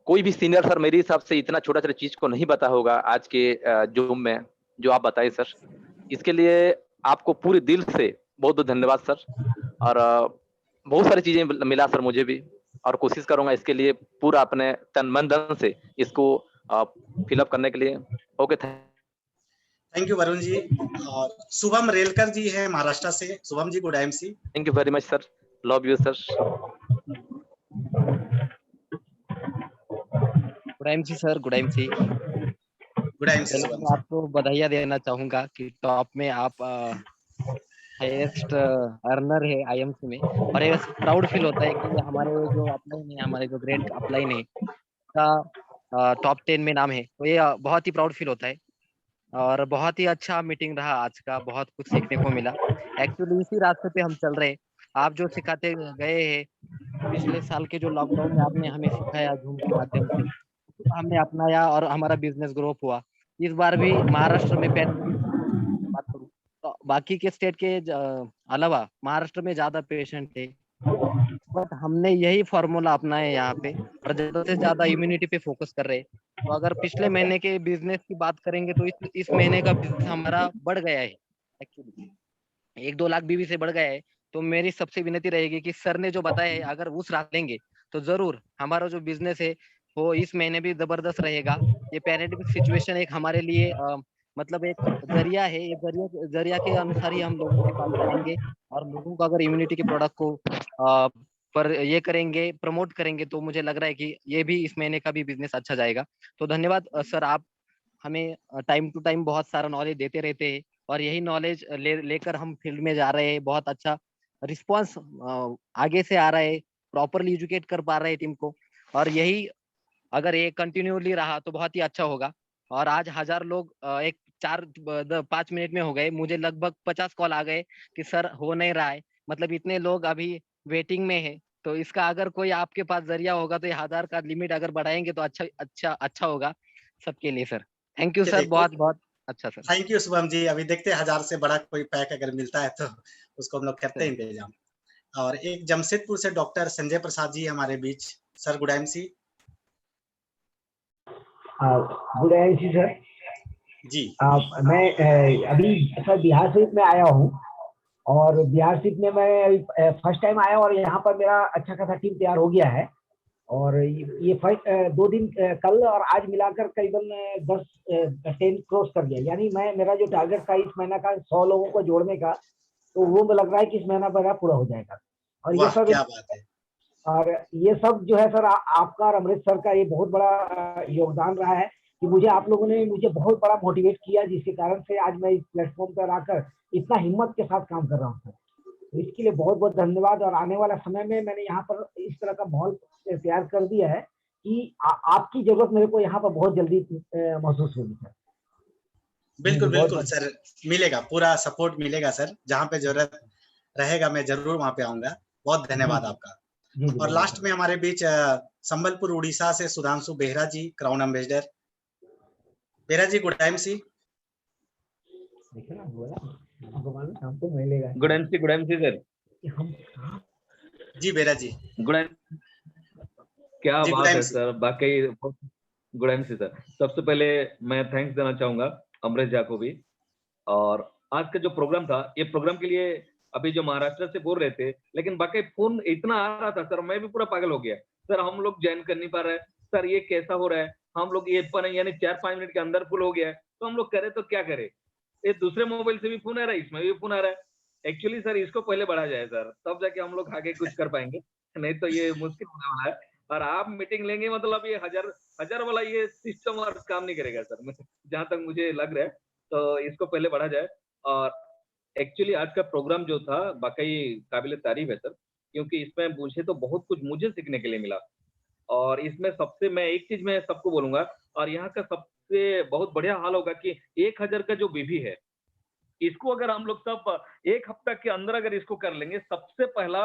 कोई भी सीनियर सर मेरे हिसाब से इतना छोटा छोटा चीज को नहीं बता होगा आज के जूम में जो आप बताए सर। इसके लिए आपको पूरे दिल से बहुत बहुत धन्यवाद सर। और बहुत सारी चीजें मिला सर मुझे भी, और कोशिश करूंगा इसके लिए पूरा अपने तन मन धन से इसको फिलअप करने के लिए। Okay, thank you Varun ji. और शुभम रेलकर जी हैं महाराष्ट्र से। Shubham ji, good MC. Thank you very much sir, love you sir. Good MC sir, good MC. Good MC पहले शुभम मैं जी। आपको बधाइयाँ देना चाहूंगा कि टॉप में आप हाईएस्ट अर्नर है आईएमसी में, और ये प्राउड फील होता है कि हमारे जो अपलाइन है, हमारे जो ग्रेड अपलाइन है का टॉप 10 में नाम है, तो ये बहुत ही प्राउड फील होता है। और बहुत ही अच्छा मीटिंग रहा आज का, बहुत कुछ सीखने को मिला। एक्चुअली इसी रास्ते पे हम चल रहे हैं। आप जो सिखाते गए हैं पिछले साल के जो लॉकडाउन में आपने हमें सिखाया जूम के माध्यम से, हमने अपनाया और हमारा बिजनेस ग्रो हुआ। इस बार भी महाराष्ट्र में पैरेलल बात करूं तो बाकी के स्टेट के अलावा महाराष्ट्र में ज्यादा पेशेंट है, बट हमने यही फॉर्मूला अपनाया है यहाँ पे, और ज्यादा से ज्यादा इम्यूनिटी पे फोकस कर रहे हैं। तो अगर पिछले महीने के बिजनेस की बात करेंगे तो इस महीने का बिजनेस हमारा बढ़ गया है। एक्चुअली 1-2 लाख बीवी से बढ़ गया है। तो मेरी सबसे विनती रहेगी कि सर ने जो बताया है अगर उस रात लेंगे तो जरूर हमारा जो बिजनेस है वो इस महीने भी जबरदस्त रहेगा। ये पैंडेमिक सिचुएशन एक हमारे लिए मतलब एक जरिया है, ये जरिया के अनुसार ही हम लोगों के पास जाएंगे, और लोगों को अगर इम्यूनिटी के प्रोडक्ट को पर ये करेंगे, प्रमोट करेंगे, तो मुझे लग रहा है कि ये भी इस महीने का भी बिजनेस अच्छा जाएगा। तो धन्यवाद सर, आप हमें टाइम टू टाइम बहुत सारा नॉलेज देते रहते हैं, और यही नॉलेज लेकर हम फील्ड में जा रहे हैं। बहुत अच्छा रिस्पांस आगे से आ रहा है, प्रॉपरली एजुकेट कर पा रहे हैं टीम को, और यही अगर ये कंटिन्यूली रहा तो बहुत ही अच्छा होगा। और आज 1000 लोग एक 4-5 मिनट में हो गए, मुझे लगभग 50 कॉल आ गए कि सर हो नहीं रहा है, मतलब इतने लोग अभी वेटिंग में है। तो इसका अगर कोई आपके पास जरिया होगा तो ये 1000 का लिमिट अगर बढ़ाएंगे तो अच्छा होगा सबके लिए सर। थैंक यू सर, बहुत बहुत अच्छा sir. Thank you Shubham ji. अभी देखते हैं 1000 से बड़ा कोई पैक अगर मिलता है तो उसको हम लोग करते हैं इंतजाम। और एक जमशेदपुर से डॉक्टर संजय प्रसाद जी हमारे बीच। Sir, good MC. Good MC sir ji. मैं अभी सर बिहार शरीफ में आया हूँ, और बिहार शरीफ में मैं फर्स्ट टाइम आया, और यहाँ पर मेरा अच्छा खासा टीम तैयार हो गया है। और ये फर्स्ट 2 दिन कल और आज मिलाकर करीबन 10 क्रॉस कर गया। यानी मेरा जो टारगेट था इस महीना का 100 लोगों को जोड़ने का, तो वो मुझे लग रहा है कि इस महीना मेरा पूरा हो जाएगा। और ये सब क्या बात है। और ये सब जो है सर आपका और अमृत सर का ये बहुत बड़ा योगदान रहा है कि मुझे आप लोगों ने मुझे बहुत बड़ा मोटिवेट किया, जिसके कारण से आज मैं इस प्लेटफॉर्म पर आकर इतना हिम्मत के साथ काम कर रहा हूँ सर। तो इसके लिए बहुत बहुत धन्यवाद। और आने वाला समय में मैंने यहाँ पर इस तरह का माहौल तैयार कर दिया है कि आपकी जरूरत मेरे को यहाँ पर बहुत जल्दी महसूस होगी सर। बिल्कुल बिल्कुल सर, मिलेगा, पूरा सपोर्ट मिलेगा सर, जहाँ पे जरूरत रहेगा मैं जरूर वहाँ पे आऊंगा। बहुत धन्यवाद आपका। और लास्ट में हमारे बीच संबलपुर उड़ीसा से Sudhanshu Behera ji, crown ambassador. Behera ji, good time C. Good MC sir. Ji Behera ji, good क्या बात है सर, वाकई गुड एमसी सर। सबसे पहले मैं थैंक्स देना चाहूंगा अमरेश झा को भी। और आज का जो प्रोग्राम था, ये प्रोग्राम के लिए अभी जो महाराष्ट्र से बोल रहे थे, लेकिन बाकी फोन इतना आ रहा था सर, मैं भी पूरा पागल हो गया सर। हम लोग ज्वाइन कर नहीं पा रहे सर, ये कैसा हो रहा है। हम लोग ये यानी 4-5 मिनट के अंदर फुल हो गया है, तो हम लोग करे तो क्या करे। ये दूसरे मोबाइल से भी फोन आ रहा है, इसमें भी फोन आ रहा है। एक्चुअली सर इसको पहले बढ़ा जाए सर, तब जाके हम लोग आगे कुछ कर पाएंगे, नहीं तो ये मुश्किल होने वाला है। और आप मीटिंग लेंगे मतलब ये हजार वाला ये सिस्टम और काम नहीं करेगा सर, जहां तक मुझे लग रहा है। तो इसको पहले बढ़ा जाए। और एक्चुअली आज का प्रोग्राम जो था वाकई काबिल तारीफ है सर, क्योंकि इसमें मुझे तो बहुत कुछ मुझे सीखने के लिए मिला। और इसमें सबसे मैं एक चीज मैं सबको बोलूंगा, और यहाँ का सबसे बहुत बढ़िया हाल होगा कि 1000 का जो विधि है, इसको अगर हम लोग सब एक हफ्ता के अंदर अगर इसको कर लेंगे, सबसे पहला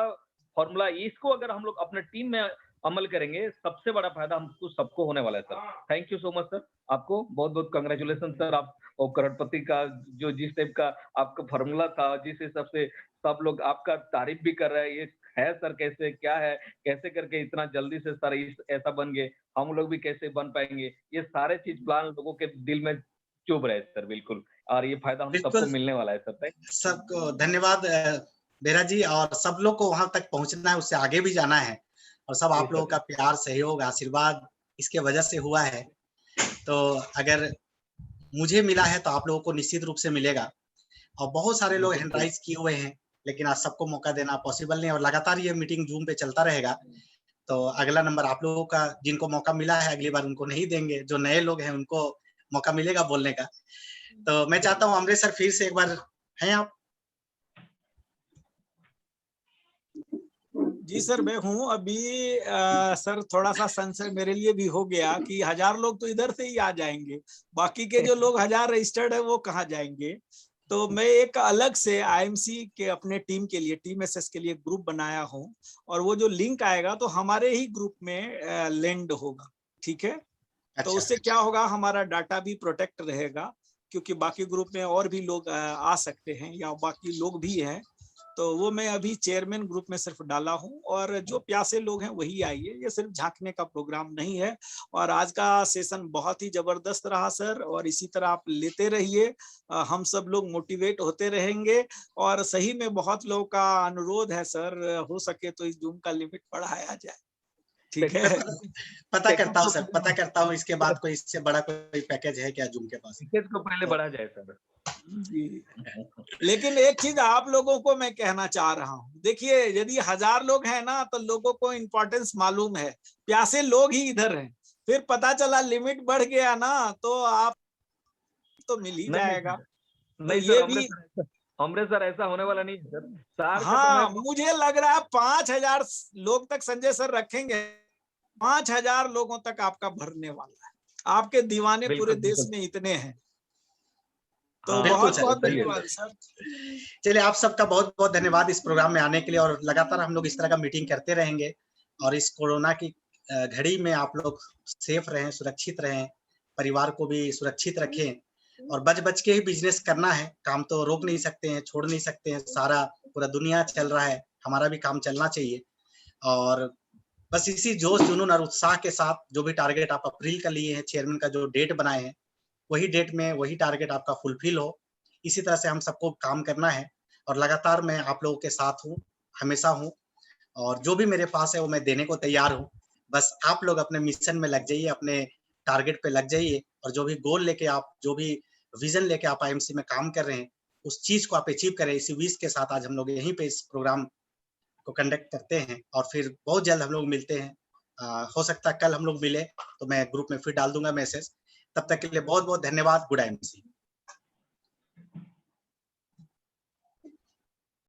फॉर्मूला इसको अगर हम लोग अपने टीम में अमल करेंगे, सबसे बड़ा फायदा हमको सबको होने वाला है sir. Thank you so much sir, आपको बहुत बहुत कंग्रेचुलेशन सर। आप और करोड़पति का जो जिस टाइप का आपका फॉर्मूला था, जिस हिसाब से सब लोग आपका तारीफ भी कर रहे हैं, ये है सर कैसे क्या है, कैसे करके इतना जल्दी से सर ऐसा बन गए, हम लोग भी कैसे बन पाएंगे, ये सारे चीज प्लान लोगों के दिल में चुभ रहे सर। बिल्कुल, और ये फायदा हम सबको मिलने वाला है सर। सबको धन्यवाद बेहरा जी। और सब लोग को वहां तक पहुंचना है, उससे आगे भी जाना है, और सब आप लोगों का प्यार, सहयोग, आशीर्वाद इसके वजह से हुआ है। तो अगर मुझे मिला है तो आप लोगों को निश्चित रूप से मिलेगा। और बहुत सारे लोग हैंड राइज किए हुए हैं, लेकिन आज सबको मौका देना पॉसिबल नहीं, और लगातार ये मीटिंग जूम पे चलता रहेगा। तो अगला नंबर आप लोगों का, जिनको मौका मिला है अगली बार उनको नहीं देंगे, जो नए लोग हैं उनको मौका मिलेगा बोलने का। तो मैं चाहता हूँ अमरेश सर फिर से एक बार, हैं आप? जी सर, मैं हूँ अभी। सर थोड़ा सा संशय मेरे लिए भी हो गया कि 1000 लोग तो इधर से ही आ जाएंगे, बाकी के जो लोग 1000 रजिस्टर्ड है वो कहाँ जाएंगे। तो मैं एक अलग से आईएमसी के अपने टीम के लिए, टीम एसएस के लिए ग्रुप बनाया हूँ, और वो जो लिंक आएगा तो हमारे ही ग्रुप में लैंड होगा, ठीक है। तो उससे क्या होगा, हमारा डाटा भी प्रोटेक्ट रहेगा, क्योंकि बाकी ग्रुप में और भी लोग आ सकते हैं या बाकी लोग भी हैं। तो वो मैं अभी चेयरमैन ग्रुप में सिर्फ डाला हूं, और जो प्यासे लोग हैं वही आइए, ये सिर्फ झांकने का प्रोग्राम नहीं है। और आज का सेशन बहुत ही जबरदस्त रहा सर, और इसी तरह आप लेते रहिए, हम सब लोग मोटिवेट होते रहेंगे। और सही में बहुत लोगों का अनुरोध है सर, हो सके तो इस जूम का लिमिट बढ़ाया जाए, ठीक है। पता करता हूँ सर, पता करता हूँ इसके बाद कोई इससे बड़ा कोई पैकेज है क्या जूम के पास। को पहले बढ़ा जाए सर जी। लेकिन एक चीज आप लोगों को मैं कहना चाह रहा हूँ, देखिए यदि 1000 लोग हैं ना तो लोगों को इम्पोर्टेंस मालूम है, प्यासे लोग ही इधर हैं। फिर पता चला लिमिट बढ़ गया ना तो आप तो मिल ही जाएगा। नहीं तो ये भी अमरेश सर ऐसा होने वाला नहीं सर। हाँ, मुझे लग रहा है 5000 लोग तक संजय सर रखेंगे, 5000 लोगों तक आपका भरने वाला है। आपके दीवाने पूरे देश में इतने हैं। तो बहुत बहुत धन्यवाद सर। चलिए, आप सबका बहुत बहुत धन्यवाद इस प्रोग्राम में आने के लिए, और लगातार हम लोग इस तरह का मीटिंग करते रहेंगे। और इस कोरोना की घड़ी में आप लोग सेफ रहें, सुरक्षित रहें, परिवार को भी सुरक्षित रखें, और बच के ही बिजनेस करना है। काम तो रोक नहीं सकते हैं, छोड़ नहीं सकते हैं, सारा पूरा दुनिया चल रहा है, हमारा भी काम चलना चाहिए। और बस इसी जोश जुनून और उत्साह के साथ जो भी टारगेट आप अप्रैल का लिए हैं, चेयरमैन का जो डेट बनाए हैं, वही डेट में वही टारगेट आपका फुलफिल हो, इसी तरह से हम सबको काम करना है। और लगातार मैं आप लोगों के साथ हूँ, हमेशा हूँ, और जो भी मेरे पास है वो मैं देने को तैयार हूँ। बस आप लोग अपने मिशन में लग जाइए, अपने टारगेट पे लग जाइए, और जो भी गोल लेके आप, जो भी विजन लेके आप आईएमसी में काम कर रहे हैं, उस चीज को आप अचीव करें। इसी विश के साथ आज हम लोग यहीं पे इस प्रोग्राम को कंडक्ट करते हैं, और फिर बहुत जल्द हम लोग मिलते हैं। हो सकता है कल हम लोग मिले तो मैं ग्रुप में फिर डाल दूंगा मैसेज। तब तक के लिए बहुत बहुत धन्यवाद। Good IMC.